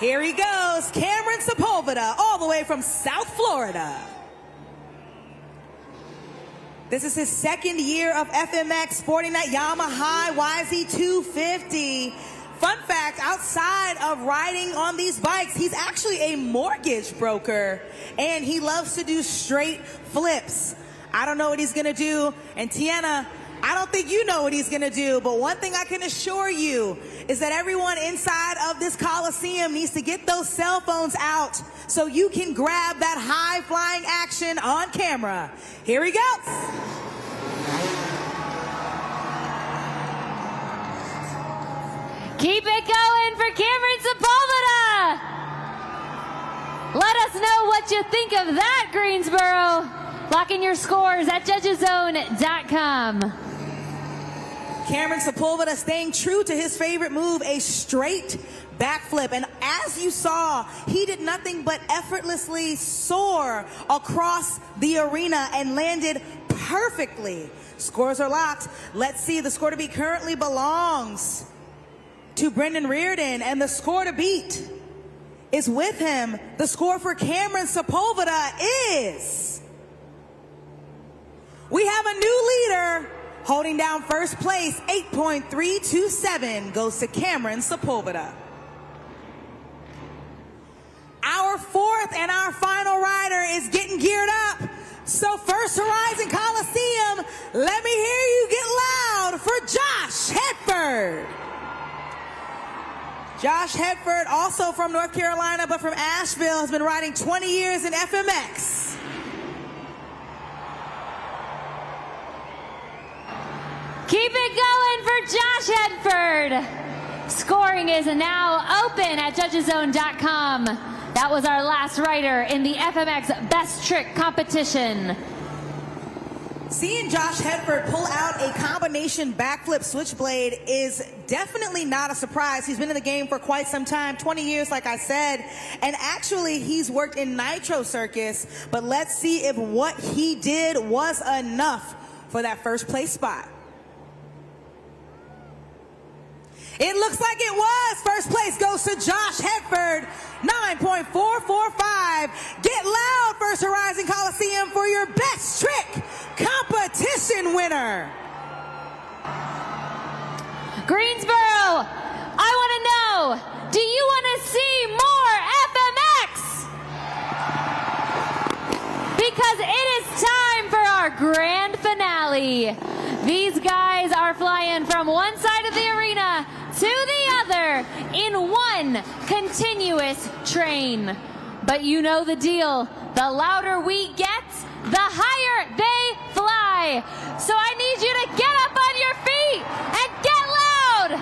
Here he goes, Cameron Sepulveda, all the way from South Florida. This is his second year of FMX, sporting that Yamaha YZ250. Fun fact, outside of riding on these bikes, he's actually a mortgage broker, and he loves to do straight flips. I don't know what he's gonna do, and Tiana, I don't think you know what he's gonna do, but one thing I can assure you is that everyone inside of this Coliseum needs to get those cell phones out so you can grab that high-flying action on camera. Here he goes. Keep it going for Cameron Sepulveda. Let us know what you think of that, Greensboro. Lock in your scores at judgeszone.com. Cameron Sepulveda staying true to his favorite move, a straight backflip. And as you saw, he did nothing but effortlessly soar across the arena and landed perfectly. Scores are locked. Let's see, the score to beat currently belongs to Brendan Reardon, and the score to beat is with him. The score for Cameron Sepulveda is... We have a new leader. Holding down first place, 8.327 goes to Cameron Sepulveda. Our fourth and our final rider is getting geared up. So First Horizon Coliseum, let me hear you get loud for Josh Hedford. Josh Hedford, also from North Carolina, but from Asheville, has been riding 20 years in FMX. Keep it going for Josh Hedford. Scoring is now open at judgeszone.com. That was our last rider in the FMX Best Trick competition. Seeing Josh Hedford pull out a combination backflip switchblade is definitely not a surprise. He's been in the game for quite some time, 20 years like I said, and actually he's worked in Nitro Circus, but let's see if what he did was enough for that first place spot. It looks like it was. First place goes to Josh Hedford, 9.445. Get loud, First Horizon Coliseum, for your Best Trick competition winner. Greensboro, I want to know, do you want to see more FMX? Because it is time for our grand finale. These guys are flying from one side of the arena to the other in one continuous train. But you know the deal. The louder we get, the higher they fly. So I need you to get up on your feet and get loud.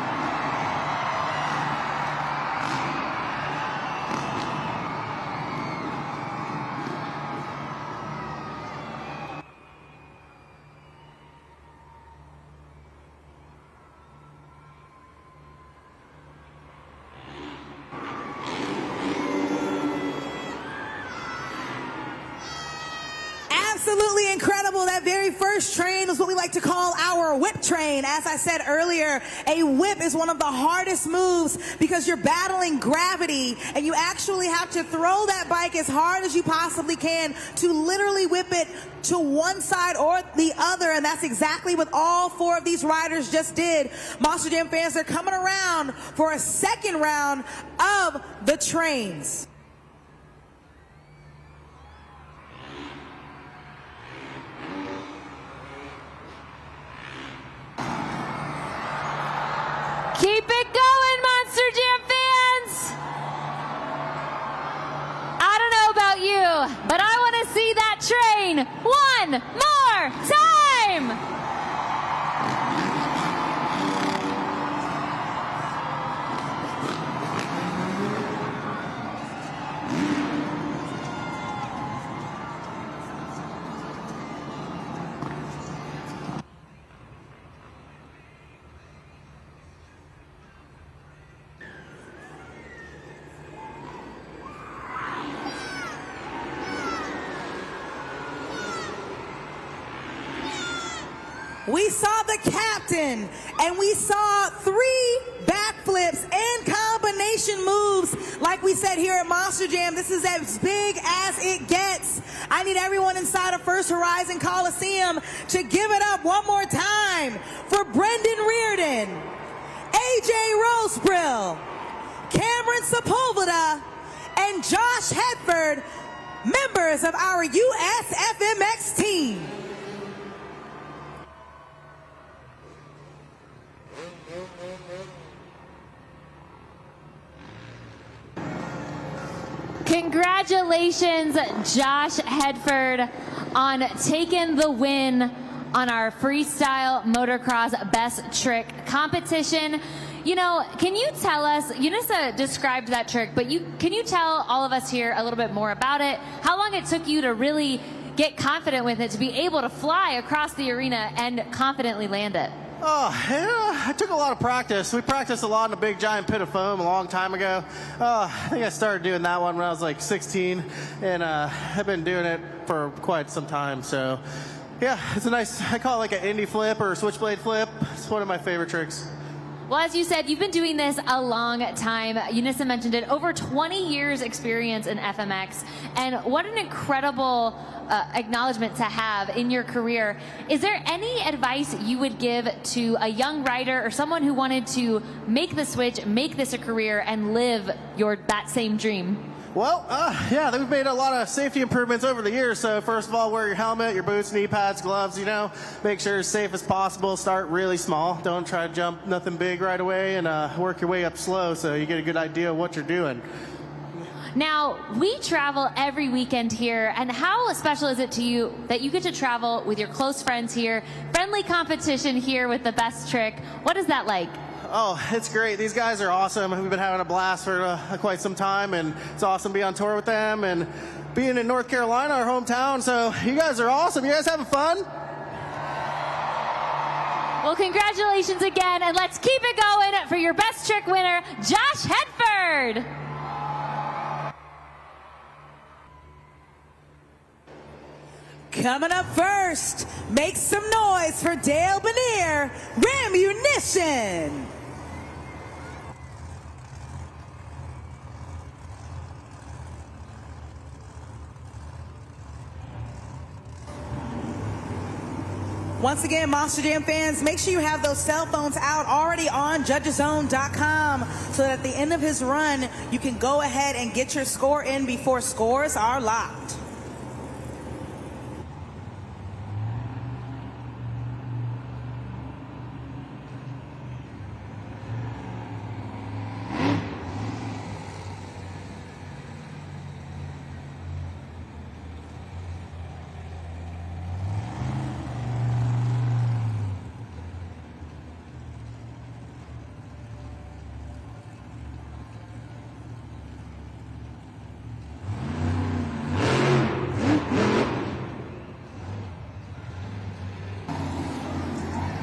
Absolutely incredible. That very first train was what we like to call our whip train. As I said earlier, a whip is one of the hardest moves because you're battling gravity and you actually have to throw that bike as hard as you possibly can to literally whip it to one side or the other, and that's exactly what all four of these riders just did. Monster Jam fans are coming around for a second round of the trains. Keep it going, Monster Jam fans! I don't know about you, but I want to see that train one more time! We saw the captain, and we saw 3 backflips and combination moves. Like we said here at Monster Jam, this is as big as it gets. I need everyone inside of First Horizon Coliseum to give it up one more time for Brendan Reardon, AJ Rosebrill, Cameron Sepulveda, and Josh Hedford, members of our USFMX team. Congratulations, Josh Hedford, on taking the win on our Freestyle Motocross Best Trick competition. You know, can you tell us, Yunisa described that trick, but can you tell all of us here a little bit more about it? How long it took you to really get confident with it, to be able to fly across the arena and confidently land it? Oh, yeah, I took a lot of practice. We practiced a lot in a big giant pit of foam a long time ago. I think I started doing that one when I was like 16, and I've been doing it for quite some time. So, yeah, it's a nice, I call it like an indie flip or a switchblade flip. It's one of my favorite tricks. Well, as you said, you've been doing this a long time. Yunisa mentioned it, over 20 years experience in FMX, and what an incredible acknowledgement to have in your career. Is there any advice you would give to a young rider or someone who wanted to make the switch, make this a career, and live that same dream? Well, yeah, we've made a lot of safety improvements over the years. So first of all, wear your helmet, your boots, knee pads, gloves, make sure it's safe as possible. Start really small. Don't try to jump nothing big right away, and work your way up slow so you get a good idea of what you're doing. Now, we travel every weekend here, and how special is it to you that you get to travel with your close friends here, friendly competition here with the Best Trick? What is that like? Oh, it's great. These guys are awesome. We've been having a blast for quite some time, and it's awesome to be on tour with them and being in North Carolina, our hometown. So you guys are awesome. You guys having fun? Well, congratulations again, and let's keep it going for your best trick winner, Josh Hedford. Coming up first, make some noise for Dale Benier, Rammunition. Once again, Monster Jam fans, make sure you have those cell phones out already on judgeszone.com so that at the end of his run, you can go ahead and get your score in before scores are locked.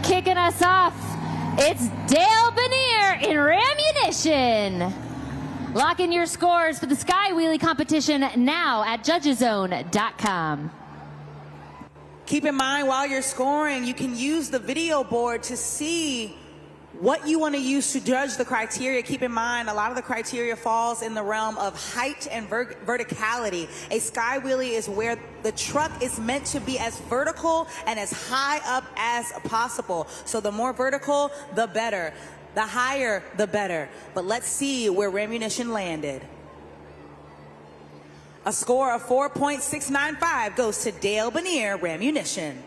Kicking us off, it's Dale Benier in Rammunition. Lock in your scores for the Sky Wheelie competition now at judgeszone.com. Keep in mind, while you're scoring, you can use the video board to see what you want to use to judge the criteria. Keep in mind, a lot of the criteria falls in the realm of height and verticality. A sky wheelie is where the truck is meant to be as vertical and as high up as possible. So the more vertical, the better. The higher, the better. But let's see where Rammunition landed. A score of 4.695 goes to Dale Benier, Rammunition.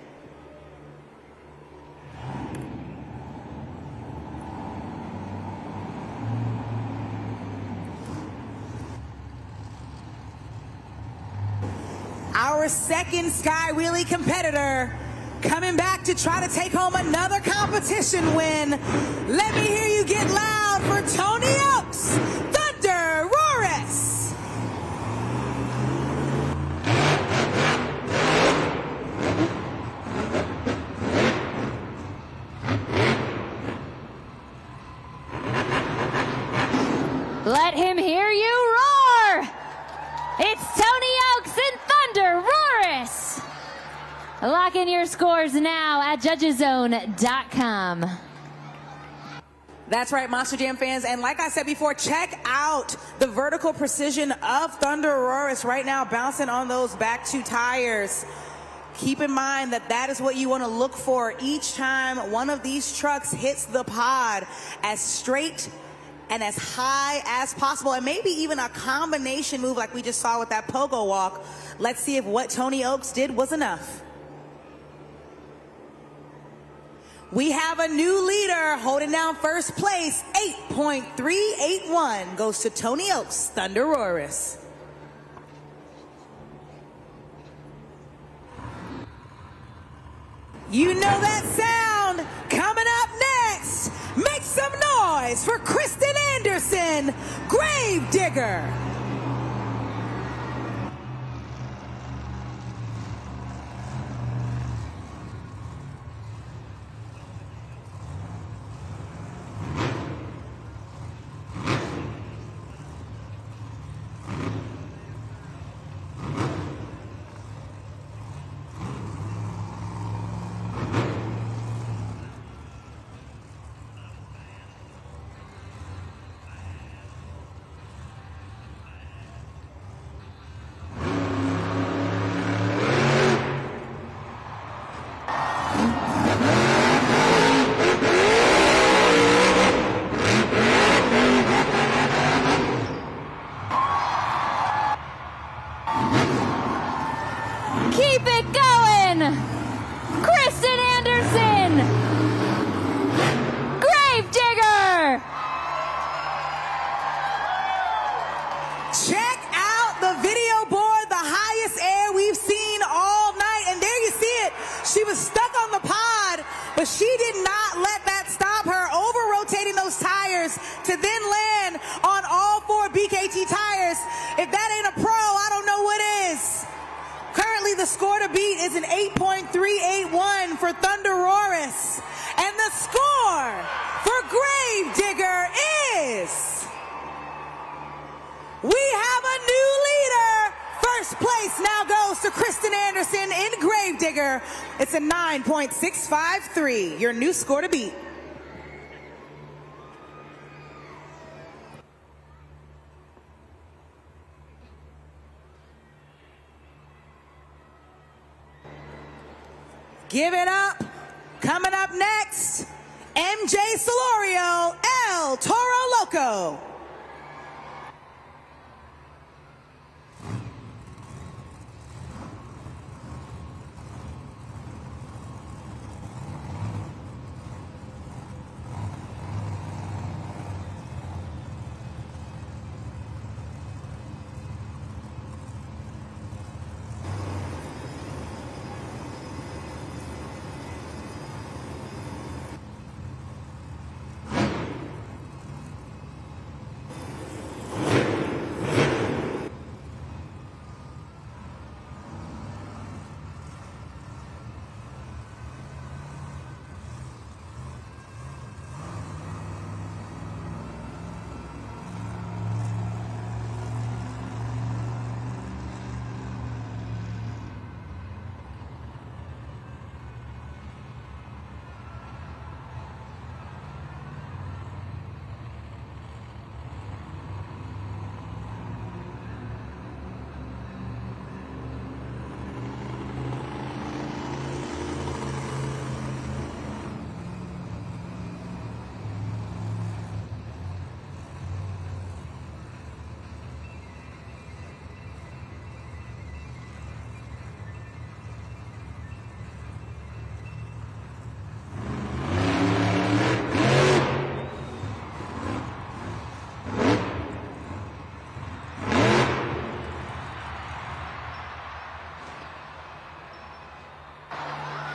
Our second Sky Wheelie competitor coming back to try to take home another competition win. Let me hear you get loud for Tony Oaks, Thunder Roris. Let him hear you roar. It's Tony Oaks and Thunder Roris. Lock in your scores now at judgeszone.com. That's right, Monster Jam fans. And like I said before, check out the vertical precision of Thunder Roris right now, bouncing on those back two tires. Keep in mind that that is what you want to look for each time one of these trucks hits the pod, as straight and as high as possible, and maybe even a combination move like we just saw with that pogo walk. Let's see if what Tony Oaks did was enough. We have a new leader holding down first place. 8.381 goes to Tony Oaks, Thunder Roris. You know that sound. Coming up next, make some noise for Kristen Anderson, Gravedigger. Keep it going! Kristen Anderson! Gravedigger! Check out the video board, the highest air we've seen all night. And there you see it. She was stuck on the pod, but she did not let that stop her. Over-rotating those then land on all 4 BKT tires. If that ain't a pro, I don't know what is. Currently, the score to beat is an 8.381 for Thunder Roris. And the score for Gravedigger is... we have a new leader. First place now goes to Kristen Anderson in Gravedigger. It's a 9.653, your new score to beat. Give it up. Coming up next, MJ Solorio, El Toro Loco.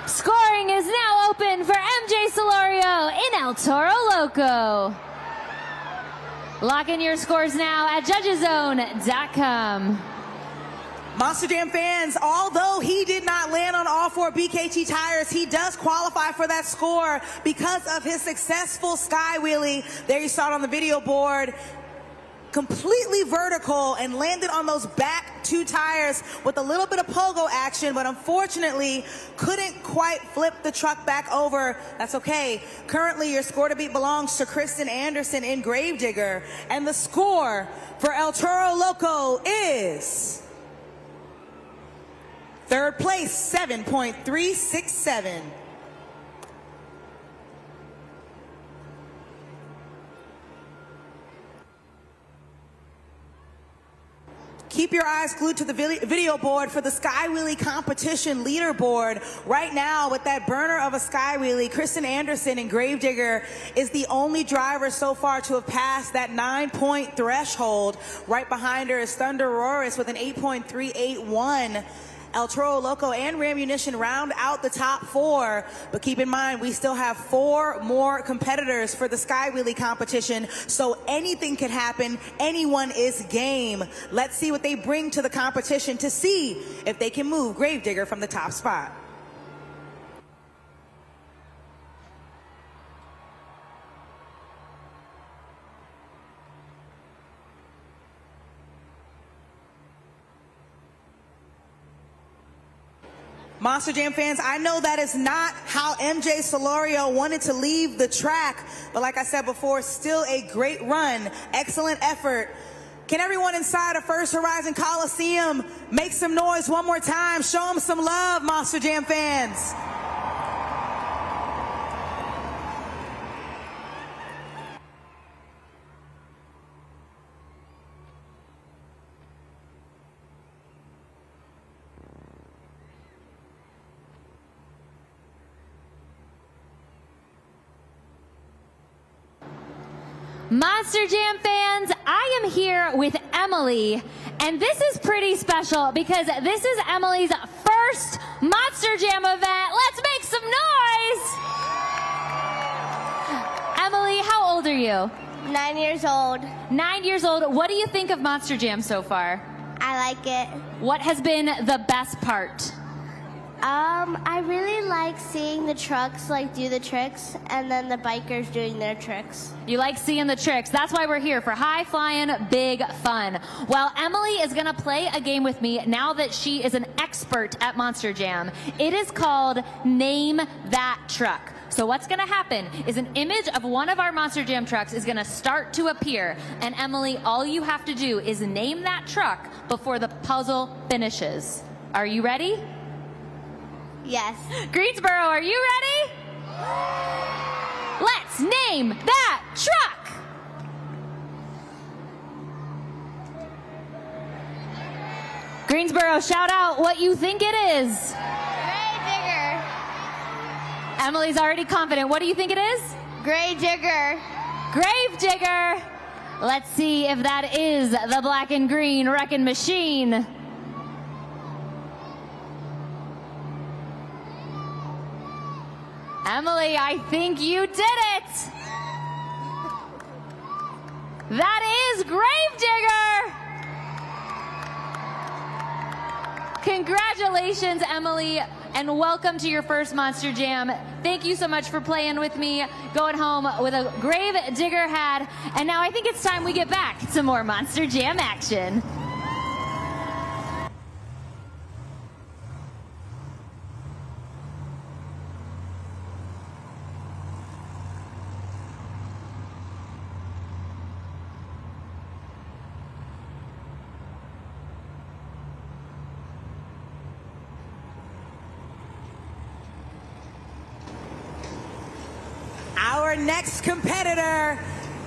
Scoring is now open for MJ Solorio in El Toro Loco. Lock in your scores now at judgeszone.com. Monster Jam fans, although he did not land on all 4 BKT tires, he does qualify for that score because of his successful sky wheelie. There you saw it on the video board. Completely vertical and landed on those back 2 tires with a little bit of pogo action, but unfortunately couldn't quite flip the truck back over. That's okay. Currently, your score to beat belongs to Kristen Anderson in Gravedigger. And the score for El Toro Loco is... third place, 7.367. Keep your eyes glued to the video board for the Sky Wheelie competition leaderboard. Right now, with that burner of a Sky Wheelie, Kristen Anderson in Gravedigger is the only driver so far to have passed that 9-point threshold. Right behind her is Thunder Roris with an 8.381. El Toro Loco and Rammunition round out the top 4. But keep in mind, we still have 4 more competitors for the Sky Wheelie competition, so anything can happen. Anyone is game. Let's see what they bring to the competition to see if they can move Gravedigger from the top spot. Monster Jam fans, I know that is not how MJ Solorio wanted to leave the track, but like I said before, still a great run, excellent effort. Can everyone inside of First Horizon Coliseum make some noise one more time? Show them some love, Monster Jam fans. Monster Jam fans, I am here with Emily, and this is pretty special because this is Emily's first Monster Jam event. Let's make some noise! Emily, how old are you? 9 years old. 9 years old. What do you think of Monster Jam so far? I like it. What has been the best part? I really like seeing the trucks do the tricks and then the bikers doing their tricks. You like seeing the tricks. That's why we're here for high flying, big fun. Well, Emily is going to play a game with me now that she is an expert at Monster Jam. It is called Name That Truck. So what's going to happen is an image of one of our Monster Jam trucks is going to start to appear. And Emily, all you have to do is name that truck before the puzzle finishes. Are you ready? Yes. Greensboro, are you ready? Let's name that truck. Greensboro, shout out what you think it is. Grave digger. Emily's already confident. What do you think it is? Grave digger. Grave digger. Let's see if that is the black and green wrecking machine. Emily, I think you did it. That is Grave Digger. Congratulations, Emily, and welcome to your first Monster Jam. Thank you so much for playing with me, going home with a Grave Digger hat. And now I think it's time we get back to more Monster Jam action. Our next competitor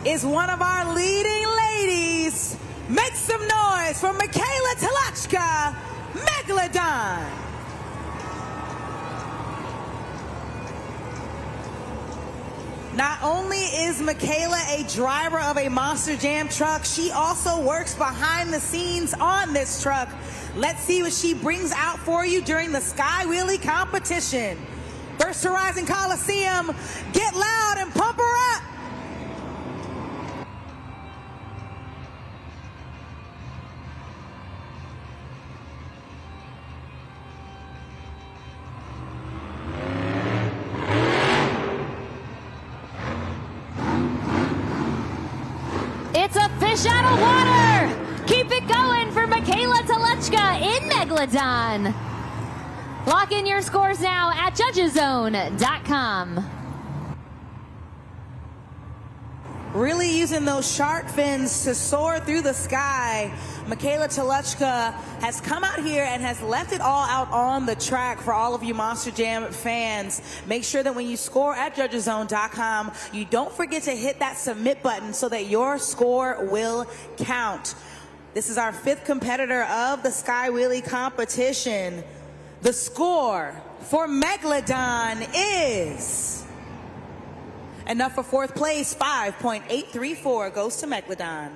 is one of our leading ladies. Make some noise for Michaela Telachka, Megalodon. Not only is Michaela a driver of a Monster Jam truck, she also works behind the scenes on this truck. Let's see what she brings out for you during the Sky Wheelie competition. First Horizon Coliseum, get loud and pump her up. It's a fish out of water. Keep it going for Michaela Telachka in Megalodon. Lock in your scores now at judgeszone.com. Really using those shark fins to soar through the sky. Michaela Telachka has come out here and has left it all out on the track for all of you Monster Jam fans. Make sure that when you score at judgeszone.com, you don't forget to hit that submit button so that your score will count. This is our 5th competitor of the Sky Wheelie competition. The score for Megalodon is enough for 4th place. 5.834 goes to Megalodon.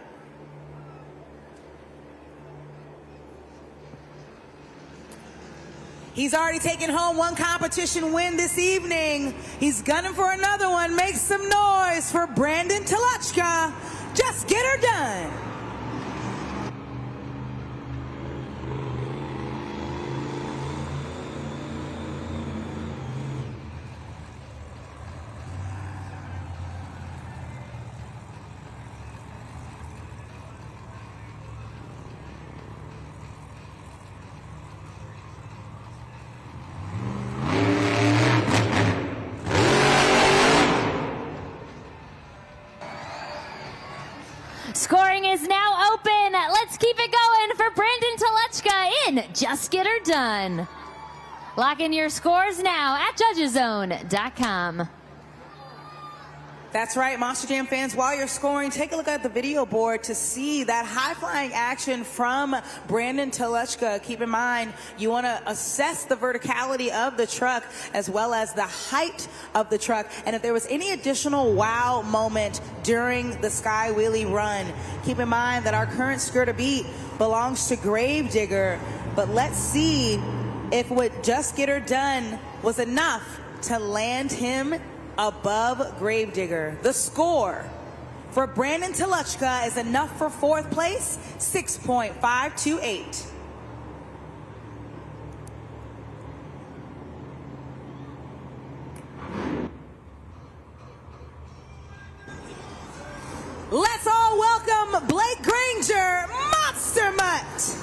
He's already taken home 1 competition win this evening. He's gunning for another one. Make some noise for Brandon Telachka. Just get her done. Scoring is now open. Let's keep it going for Brandon Telachka in Just Get Her Done. Lock in your scores now at judgeszone.com. That's right, Monster Jam fans, while you're scoring, take a look at the video board to see that high-flying action from Brandon Telachka. Keep in mind, you want to assess the verticality of the truck as well as the height of the truck. And if there was any additional wow moment during the Sky Wheelie run, keep in mind that our current skirt beat belongs to Grave Digger. But let's see if what Just Get Her Done was enough to land him above Grave Digger. The score for Brandon Teluchka is enough for 4th place, 6.528. Let's all welcome Blake Granger, Monster Mutt.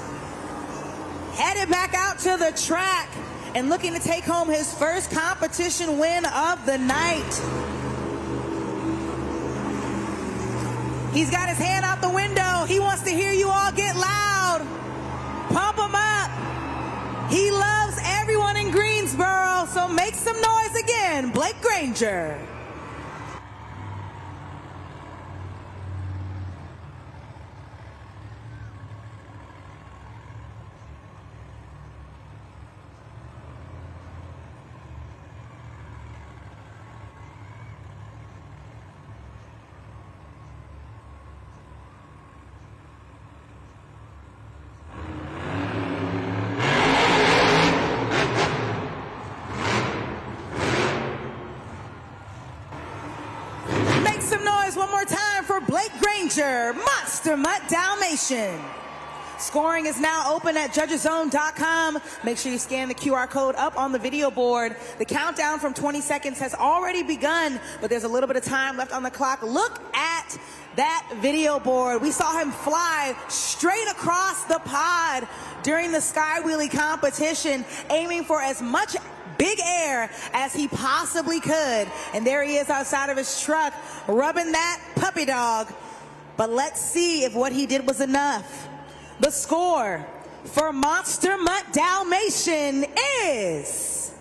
Headed back out to the track and looking to take home his first competition win of the night. He's got his hand out the window. He wants to hear you all get loud. Pump him up. He loves everyone in Greensboro, so make some noise again, Blake Granger. Some noise one more time for Blake Granger, Monster Mutt Dalmatian. Scoring is now open at judgeszone.com. Make sure you scan the QR code up on the video board. The countdown from 20 seconds has already begun, but there's a little bit of time left on the clock. Look at that video board. We saw him fly straight across the pod during the Sky Wheelie competition, aiming for as much big air as he possibly could. And there he is outside of his truck, rubbing that puppy dog. But let's see if what he did was enough. The score for Monster Mutt Dalmatian is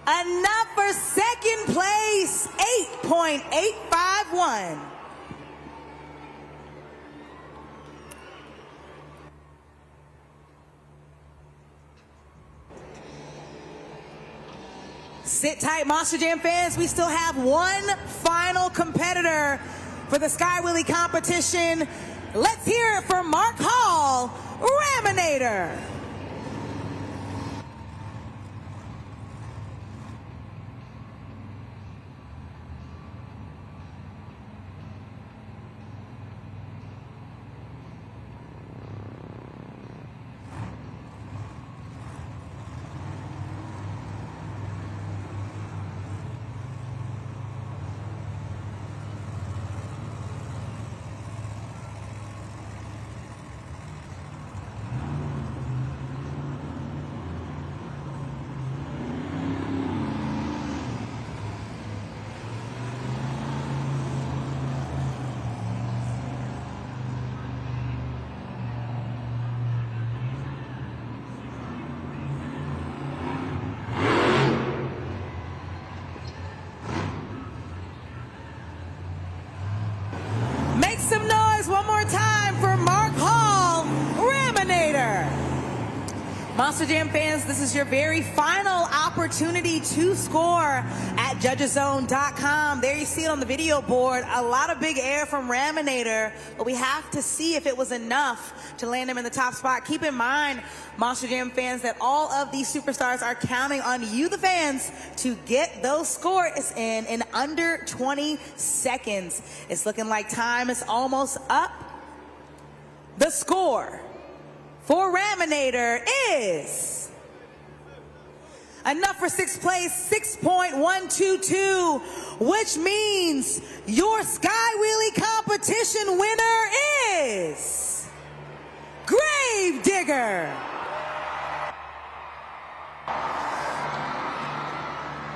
enough for 2nd place, 8.851. Sit tight, Monster Jam fans. We still have one final competitor for the Sky Wheelie competition. Let's hear it for Mark Hall, Raminator. Some noise one more time for Mark Hall, Raminator. Monster Jam fans, this is your very final opportunity to score at judgeszone.com. There you see it on the video board. A lot of big air from Raminator, but we have to see if it was enough to land him in the top spot. Keep in mind, Monster Jam fans, that all of these superstars are counting on you, the fans, to get those scores in under 20 seconds. It's looking like time is almost up. The score for Raminator is enough for 6th place, 6.122, which means your Sky Wheelie competition winner is Gravedigger.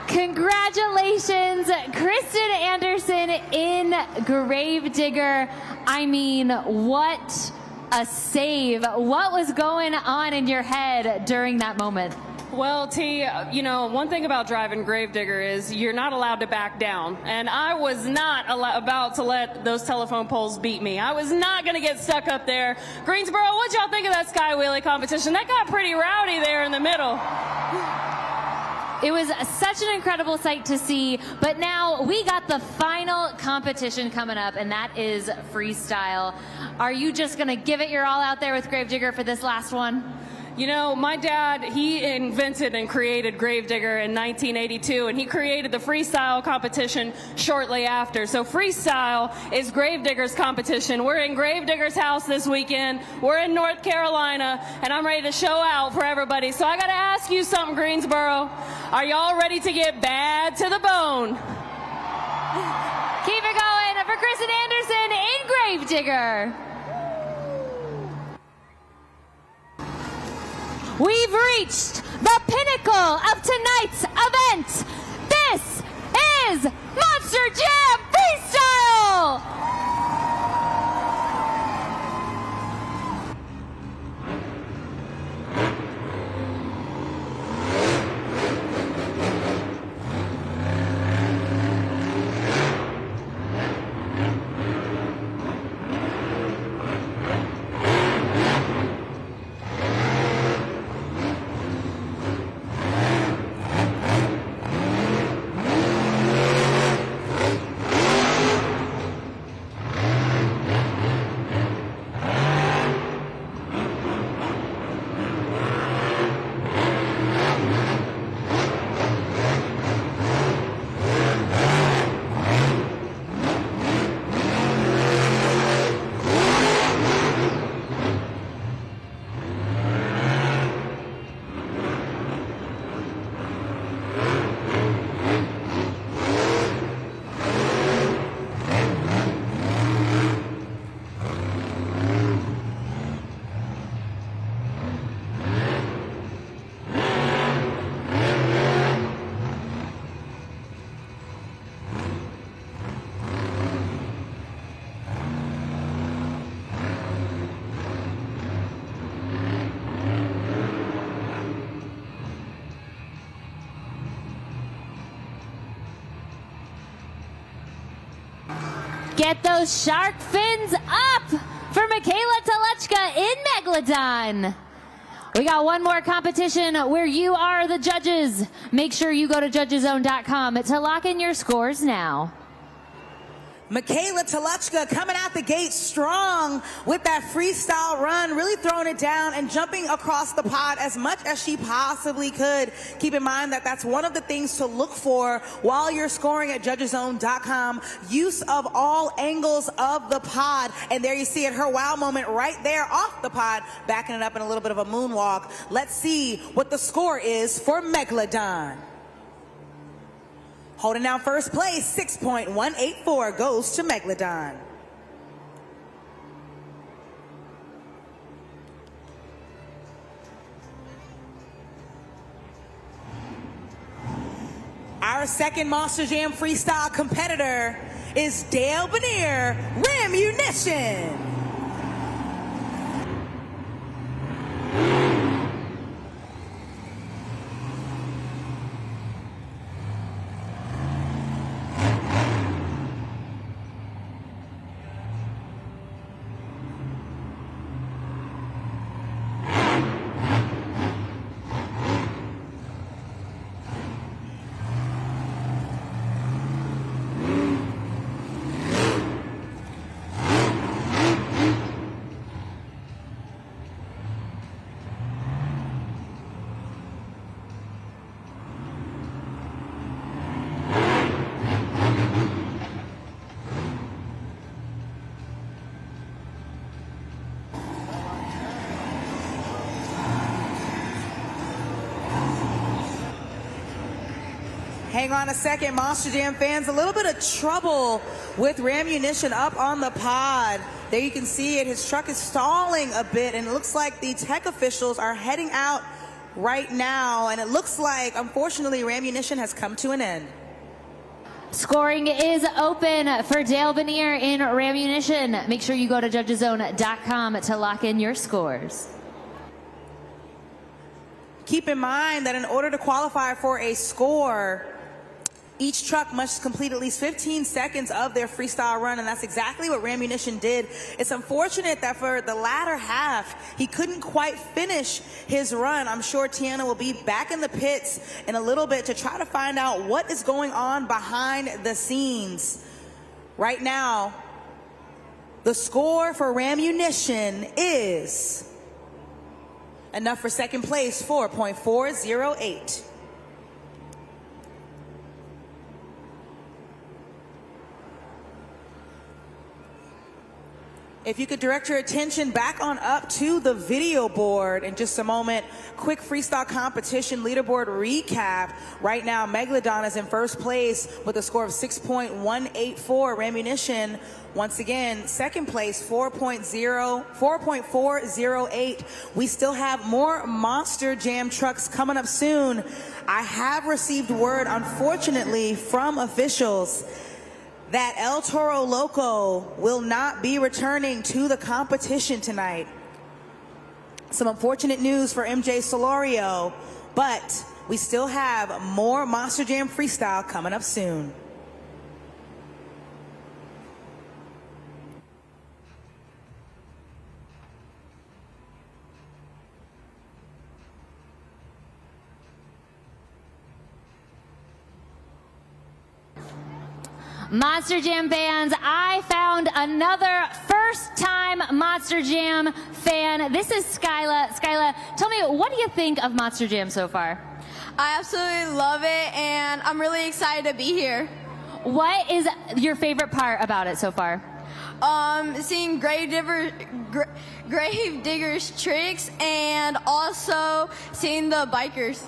Congratulations, Kristen Anderson in Gravedigger. I mean, what a save. What was going on in your head during that moment? Well, T, you know, one thing about driving Gravedigger is you're not allowed to back down. And I was not about to let those telephone poles beat me. I was not going to get stuck up there. Greensboro, what'd y'all think of that Sky Wheelie competition? That got pretty rowdy there in the middle. It was such an incredible sight to see, but now we got the final competition coming up, and that is freestyle. Are you just going to give it your all out there with Gravedigger for this last one? You know, my dad, he invented and created Gravedigger in 1982, and he created the freestyle competition shortly after. So freestyle is Gravedigger's competition. We're in Gravedigger's house this weekend. We're in North Carolina, and I'm ready to show out for everybody. So I got to ask you something, Greensboro. Are y'all ready to get bad to the bone? Keep it going for Kristen Anderson in Gravedigger. We've reached the pinnacle of tonight's event. This is Monster Jam Freestyle! Get those shark fins up for Michaela Telechka in Megalodon. We got one more competition where you are the judges. Make sure you go to judgeszone.com to lock in your scores now. Michaela Telechka coming out the gate strong with that freestyle run, really throwing it down and jumping across the pod as much as she possibly could. Keep in mind that that's one of the things to look for while you're scoring at judgeszone.com. Use of all angles of the pod. And there you see it, her wow moment right there off the pod, backing it up in a little bit of a moonwalk. Let's see what the score is for Megalodon. Holding down first place, 6.184 goes to Megalodon. Our second Monster Jam Freestyle competitor is Dale Benier, Munition. Hang on a second, Monster Jam fans. A little bit of trouble with Munition up on the pod. There you can see it. His truck is stalling a bit, and it looks like the tech officials are heading out right now. And it looks like, unfortunately, Munition has come to an end. Scoring is open for Dale Benier in Munition. Make sure you go to judgeszone.com to lock in your scores. Keep in mind that in order to qualify for a score, each truck must complete at least 15 seconds of their freestyle run, and that's exactly what Munition did. It's unfortunate that for the latter half, he couldn't quite finish his run. I'm sure Tiana will be back in the pits in a little bit to try to find out what is going on behind the scenes. Right now, the score for Munition is Enough for second place, 4.408. If you could direct your attention back on up to the video board in just a moment. Quick freestyle competition leaderboard recap. Right now, Megalodon is in first place with a score of 6.184. Ammunition, once again, second place, 4.408. We still have more Monster Jam trucks coming up soon. I have received word, unfortunately, from officials that El Toro Loco will not be returning to the competition tonight. Some unfortunate news for MJ Solorio, but we still have more Monster Jam Freestyle coming up soon. Monster Jam fans, I found another first-time Monster Jam fan. This is Skyla. Skyla, tell me, what do you think of Monster Jam so far? I absolutely love it, and I'm really excited to be here. What is your favorite part about it so far? Seeing Gravedigger's tricks, and also seeing the bikers.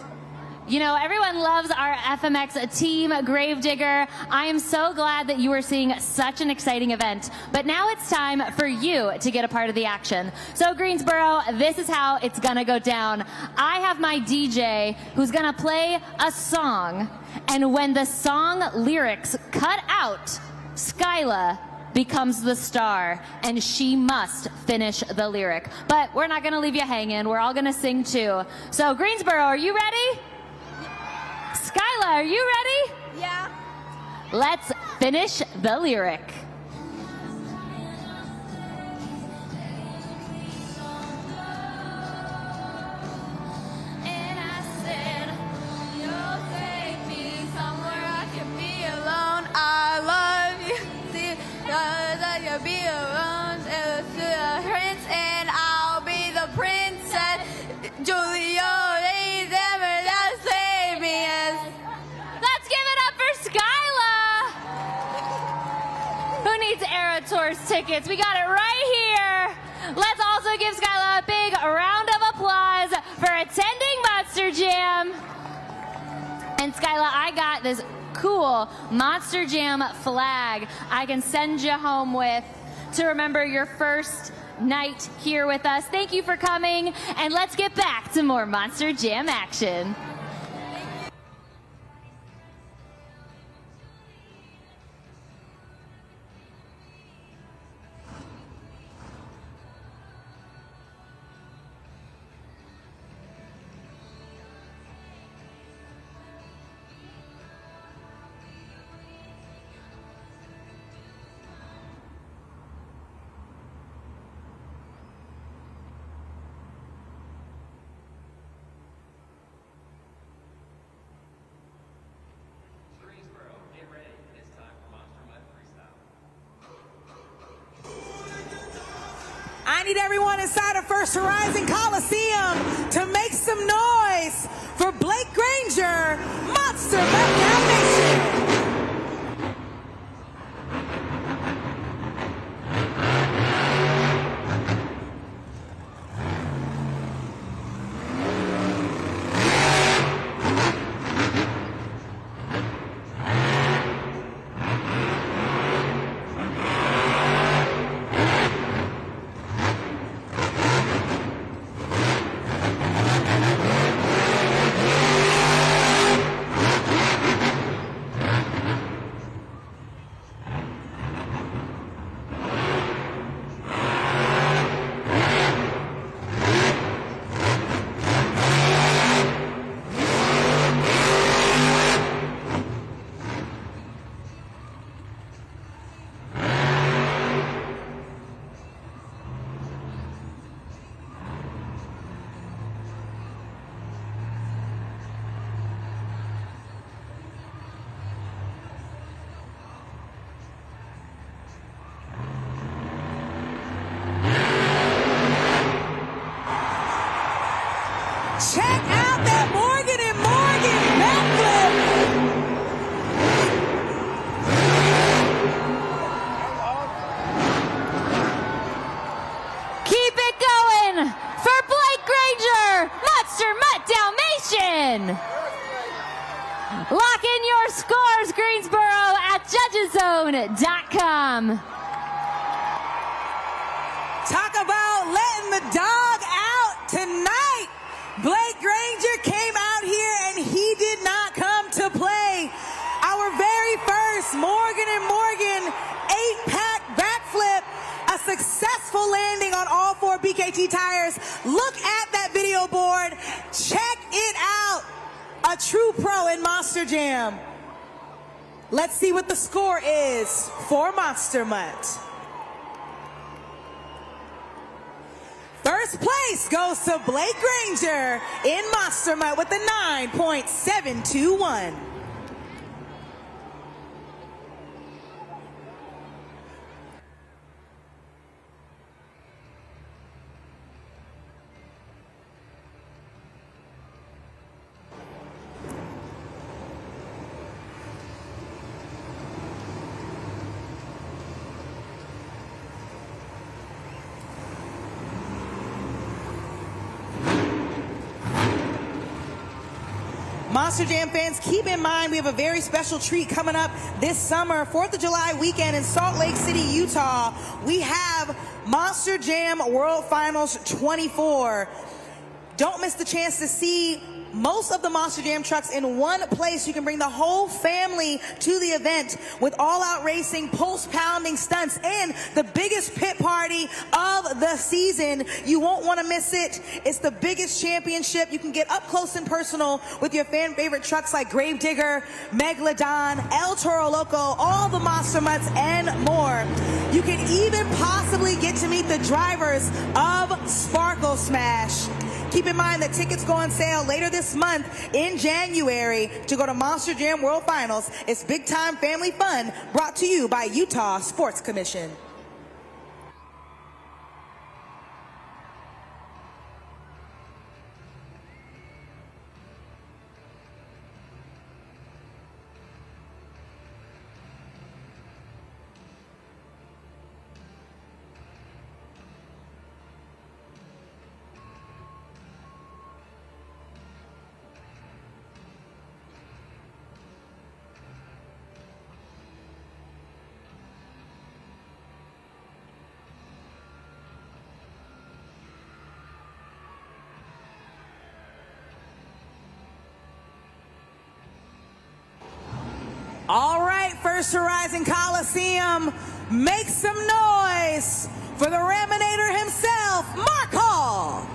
You know, everyone loves our FMX team, Gravedigger. I am so glad that you are seeing such an exciting event. But now it's time for you to get a part of the action. So Greensboro, this is how it's gonna go down. I have my DJ who's gonna play a song. And when the song lyrics cut out, Skyla becomes the star, and she must finish the lyric. But we're not gonna leave you hanging. We're all gonna sing too. So Greensboro, are you ready? Skyla, are you ready? Yeah. Let's finish the lyric. And I said, you'll take me somewhere I can be alone. I love you. See, I can be alone. To the prince, and I'll be the princess. Julio. Tours tickets. We got it right here. Let's also give Skyla a big round of applause for attending Monster Jam. And Skyla, I got this cool Monster Jam flag I can send you home with to remember your first night here with us. Thank you for coming, and let's get back to more Monster Jam action. I need everyone inside of First Horizon Coliseum to make some noise for Blake Granger, Monster Background Nation. Check out that Morgan and Morgan backflip. Keep it going for Blake Granger, Monster Mutt Dalmatian. Lock in your scores, Greensboro, at judgeszone.com. Talk about letting the dog out tonight. Blake Granger came out here and he did not come to play. Our very first Morgan and Morgan 8-pack backflip, a successful landing on all 4 BKT tires. Look at that video board. Check it out. A true pro in Monster Jam. Let's see what the score is for Monster Mutt. First place goes to Blake Granger in Monster Mutt with a 9.721. Monster Jam fans, keep in mind we have a very special treat coming up this summer, 4th of July weekend in Salt Lake City, Utah. We have Monster Jam World Finals 24. Don't miss the chance to see most of the Monster Jam trucks in one place. You can bring the whole family to the event with all-out racing, pulse-pounding stunts, and the biggest pit party of the season. You won't want to miss it. It's the biggest championship. You can get up close and personal with your fan-favorite trucks like Gravedigger, Megalodon, El Toro Loco, all the Monster Mutts, and more. You can even possibly get to meet the drivers of Sparkle Smash. Keep in mind that tickets go on sale later this month in January to go to Monster Jam World Finals. It's big time family fun brought to you by Utah Sports Commission. All right, First Horizon Coliseum, make some noise for the Raminator himself, Mark Hall.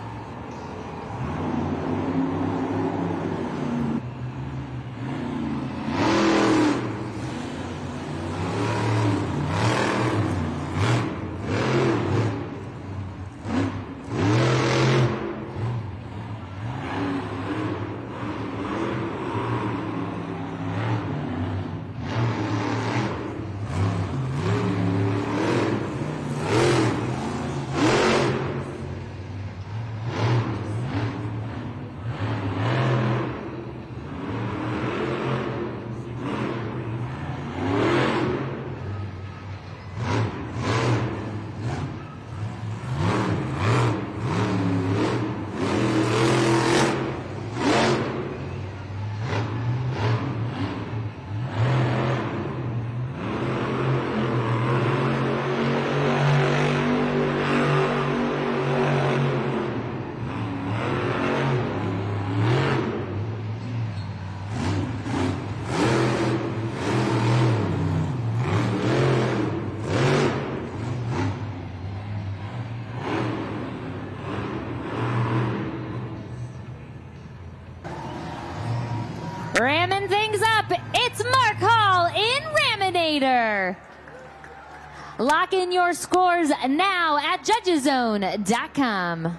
Ramming things up, it's Mark Hall in Raminator. Lock in your scores now at judgeszone.com.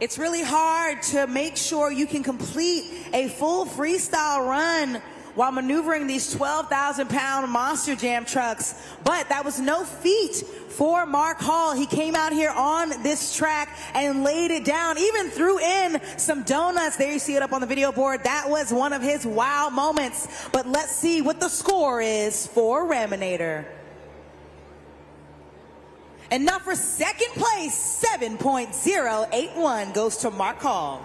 It's really hard to make sure you can complete a full freestyle run while maneuvering these 12,000-pound Monster Jam trucks. But that was no feat for Mark Hall. He came out here on this track and laid it down, even threw in some donuts. There you see it up on the video board. That was one of his wow moments. But let's see what the score is for Raminator. And now for second place, 7.081 goes to Mark Hall.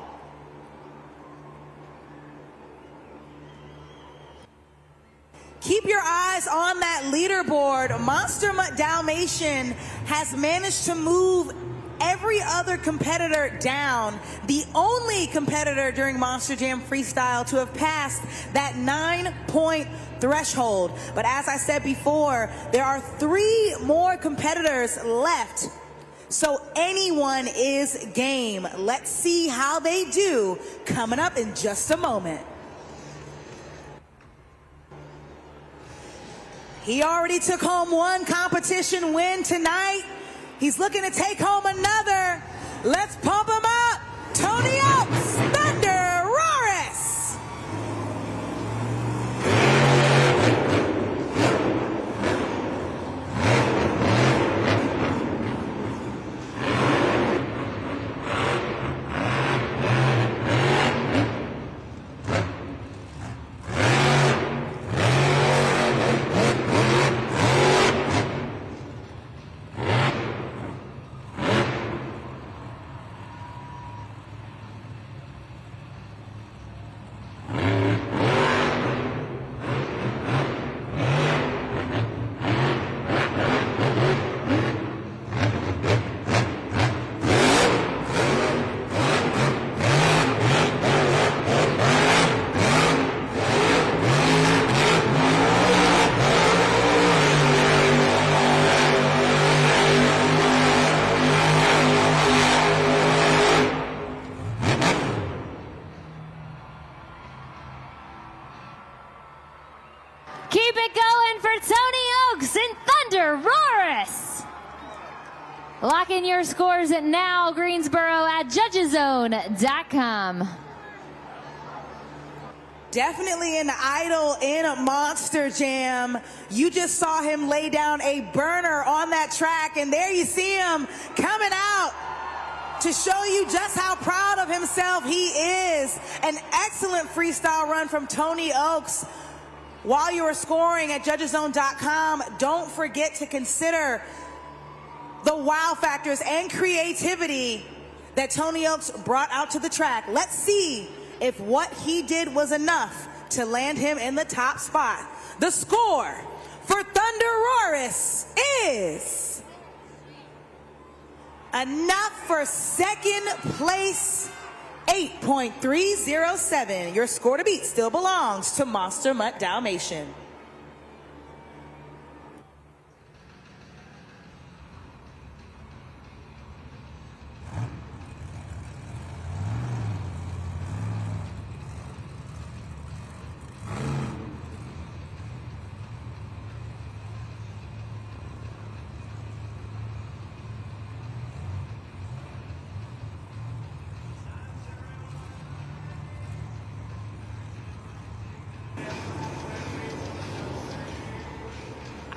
Keep your eyes on that leaderboard. Monster Mutt Dalmatian has managed to move every other competitor down. The only competitor during Monster Jam Freestyle to have passed that 9-point threshold. But as I said before, there are 3 more competitors left. So anyone is game. Let's see how they do coming up in just a moment. He already took home 1 competition win tonight. He's looking to take home another. Let's pump him up. Tony Oaks, Thunder Roris. Keep it going for Tony Oaks and Thunder Roris. Lock in your scores at now, Greensboro, at judgeszone.com. Definitely an idol in a Monster Jam. You just saw him lay down a burner on that track, and there you see him coming out to show you just how proud of himself he is. An excellent freestyle run from Tony Oaks. While you are scoring at judgeszone.com, don't forget to consider the wow factors and creativity that Tony Oaks brought out to the track. Let's see if what he did was enough to land him in the top spot. The score for Thunder Roris is enough for second place, 8.307. Your score to beat still belongs to Monster Mutt Dalmatian.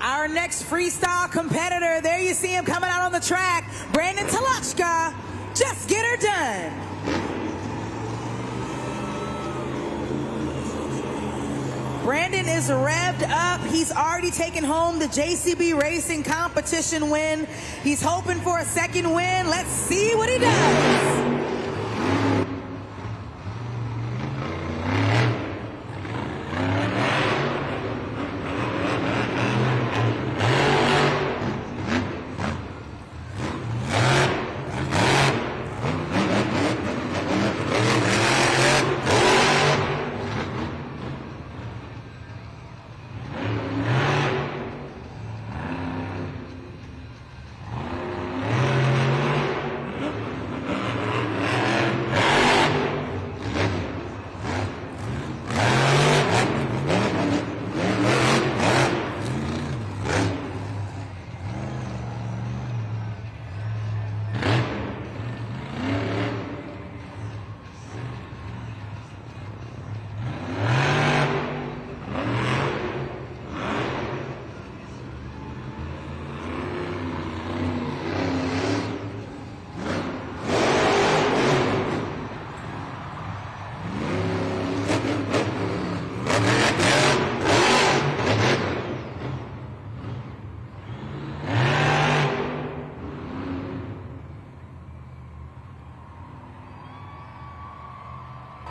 Our next freestyle competitor, there you see him coming out on the track, Brandon Talachka. Just get her done. Brandon is revved up. He's already taken home the JCB Racing competition win. He's hoping for a second win. Let's see what he does.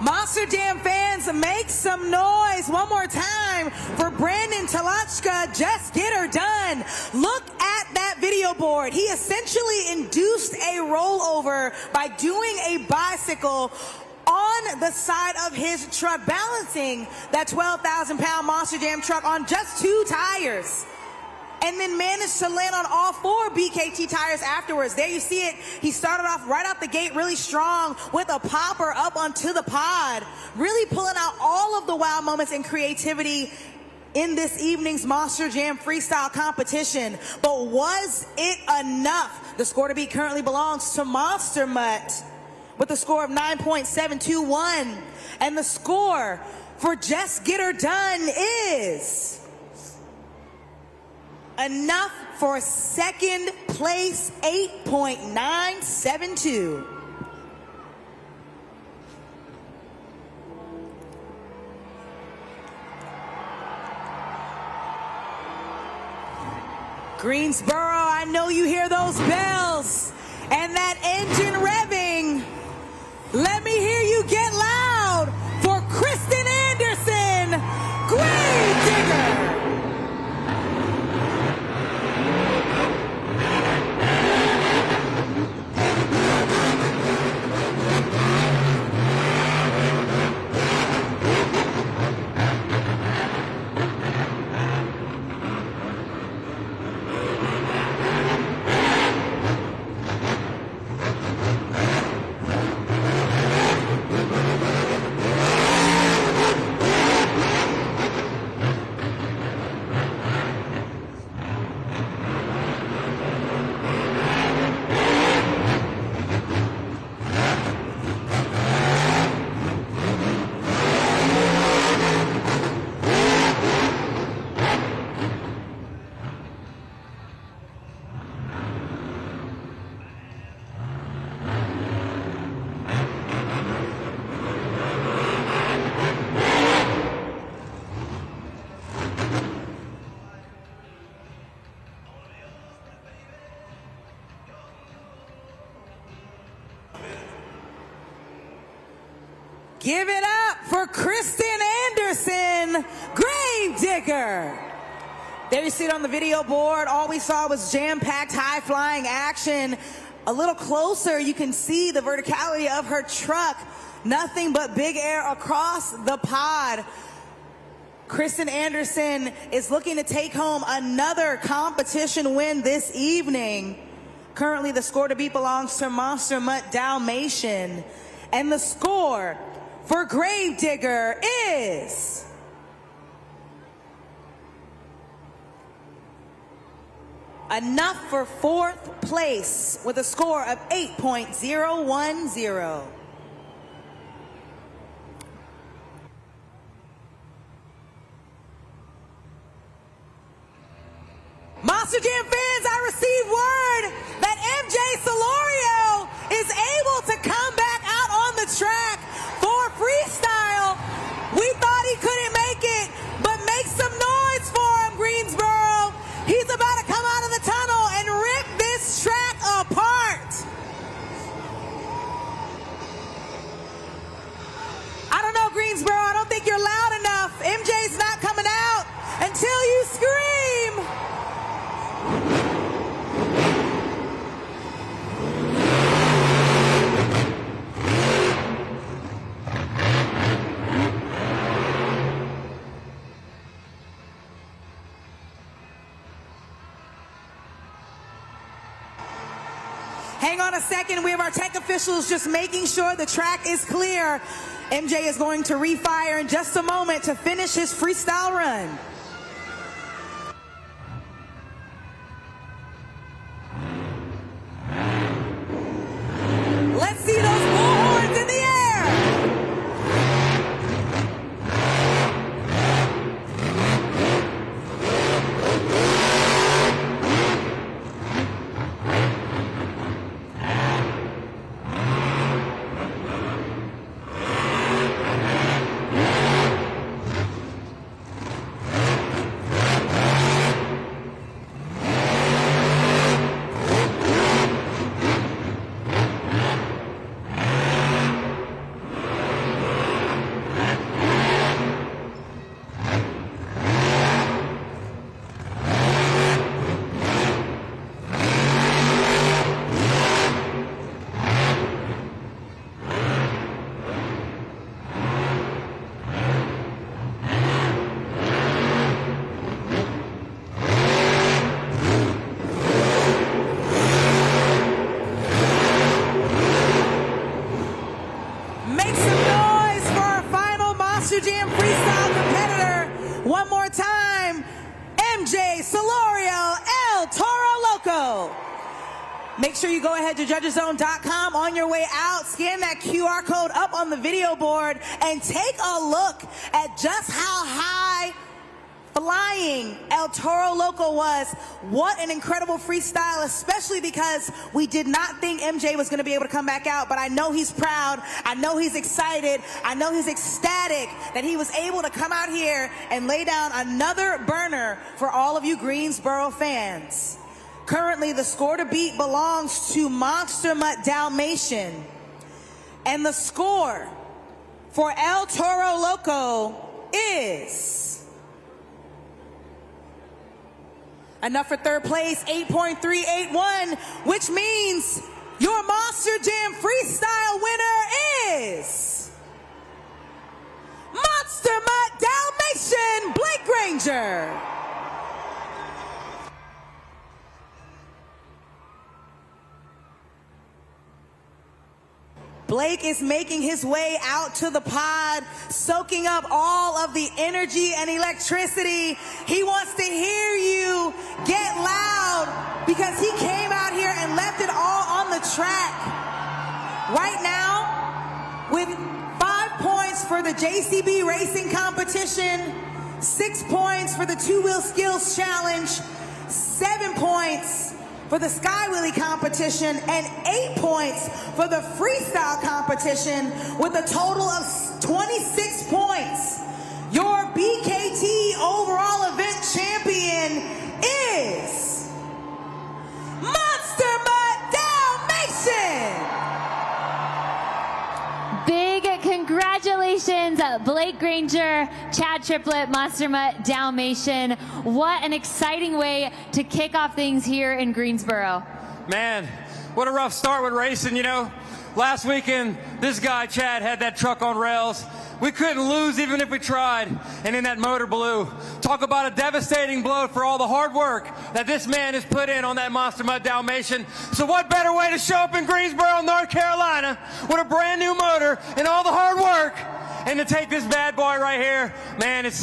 Monster Jam fans, make some noise one more time for Brandon Talachka. Just get her done. Look at that video board. He essentially induced a rollover by doing a bicycle on the side of his truck, balancing that 12,000-pound Monster Jam truck on just 2 tires. And then managed to land on all 4 BKT tires afterwards. There you see it. He started off right out the gate really strong with a popper up onto the pod, really pulling out all of the wild moments and creativity in this evening's Monster Jam freestyle competition. But was it enough? The score to beat currently belongs to Monster Mutt with a score of 9.721. And the score for Just Get Her Done is enough for second place, 8.972. Greensboro, I know you hear those bells and that engine revving. Let me hear you get loud for Kristen Anderson, Grave Digger. Give it up for Kristen Anderson, Grave Digger. There you see it on the video board. All we saw was jam-packed, high-flying action. A little closer, you can see the verticality of her truck. Nothing but big air across the pod. Kristen Anderson is looking to take home another competition win this evening. Currently, the score to beat belongs to Monster Mutt Dalmatian. And the score for Grave Digger is enough for 4th place with a score of 8.010. Monster Jam fans, I received word that MJ Solorio is able to come back out on the track for freestyle. We thought he couldn't make it, but make some noise for him, Greensboro. He's about to come out of the tunnel and rip this track apart. I don't know, Greensboro, I don't think you're loud enough. MJ's not coming out until you scream. Hang on a second, we have our tech officials just making sure the track is clear. MJ is going to refire in just a moment to finish his freestyle run. Let's see those bullhorns in the air. Monster Jam Freestyle competitor. One more time, MJ Solorio, El Toro Loco. Make sure you go ahead to judgeszone.com on your way out. Scan that QR code up on the video board and take a look at just how high flying El Toro Loco was. What an incredible freestyle, especially because we did not think MJ was going to be able to come back out, but I know he's proud. I know he's excited. I know he's ecstatic that he was able to come out here and lay down another burner for all of you Greensboro fans. Currently, the score to beat belongs to Monster Mutt Dalmatian. And the score for El Toro Loco is enough for third place, 8.381, which means your Monster Jam Freestyle winner is Monster Mutt Dalmatian, Blake Granger. Blake is making his way out to the pod, soaking up all of the energy and electricity. He wants to hear you get loud because he came out here and left it all on the track. Right now, with 5 points for the JCB Racing competition, 6 points for the two-wheel skills challenge, 7 points for the Sky Wheelie competition, and 8 points for the freestyle competition, with a total of 26 points. Your BKT overall event champion is Monster Mutt Dalmatian. Big congratulations, Blake Granger, Chad Triplett, Monster Mutt Dalmatian. What an exciting way to kick off things here in Greensboro. Man, what a rough start with racing, you know. Last weekend, this guy, Chad, had that truck on rails. We couldn't lose even if we tried, and then that motor blew. Talk about a devastating blow for all the hard work that this man has put in on that Monster Mutt Dalmatian. So what better way to show up in Greensboro, North Carolina, with a brand new motor and all the hard work, and to take this bad boy right here. Man, it's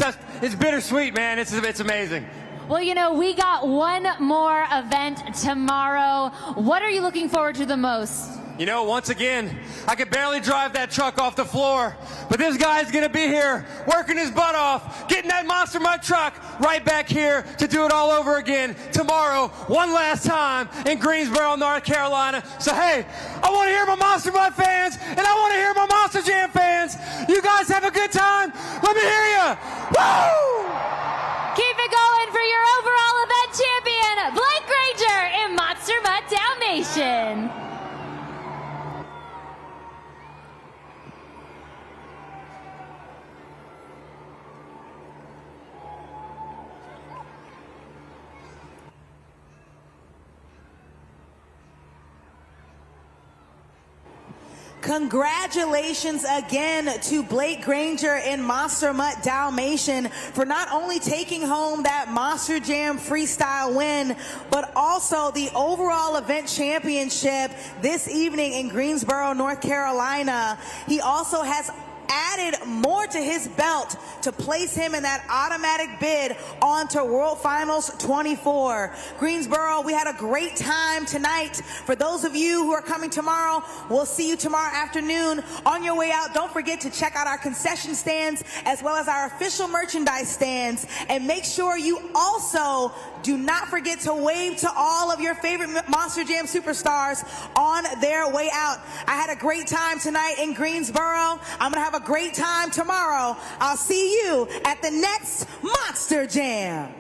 bittersweet, man. It's amazing. Well, you know, we got one more event tomorrow. What are you looking forward to the most? You know, once again, I could barely drive that truck off the floor, but this guy's gonna be here working his butt off, getting that Monster Mutt truck right back here to do it all over again tomorrow, one last time in Greensboro, North Carolina. So hey, I wanna hear my Monster Mutt fans, and I wanna hear my Monster Jam fans. You guys have a good time? Let me hear you. Woo! Keep it going for your overall event champion, Blake Granger in Monster Mutt Dalmatian. Congratulations again to Blake Granger and Monster Mutt Dalmatian for not only taking home that Monster Jam Freestyle win, but also the overall event championship this evening in Greensboro, North Carolina. He also has added more to his belt to place him in that automatic bid onto World Finals 24. Greensboro, we had a great time tonight. For those of you who are coming tomorrow, we'll see you tomorrow afternoon. On your way out, don't forget to check out our concession stands as well as our official merchandise stands. And make sure you also do not forget to wave to all of your favorite Monster Jam superstars on their way out. I had a great time tonight in Greensboro. I'm gonna have a great time tomorrow. I'll see you at the next Monster Jam.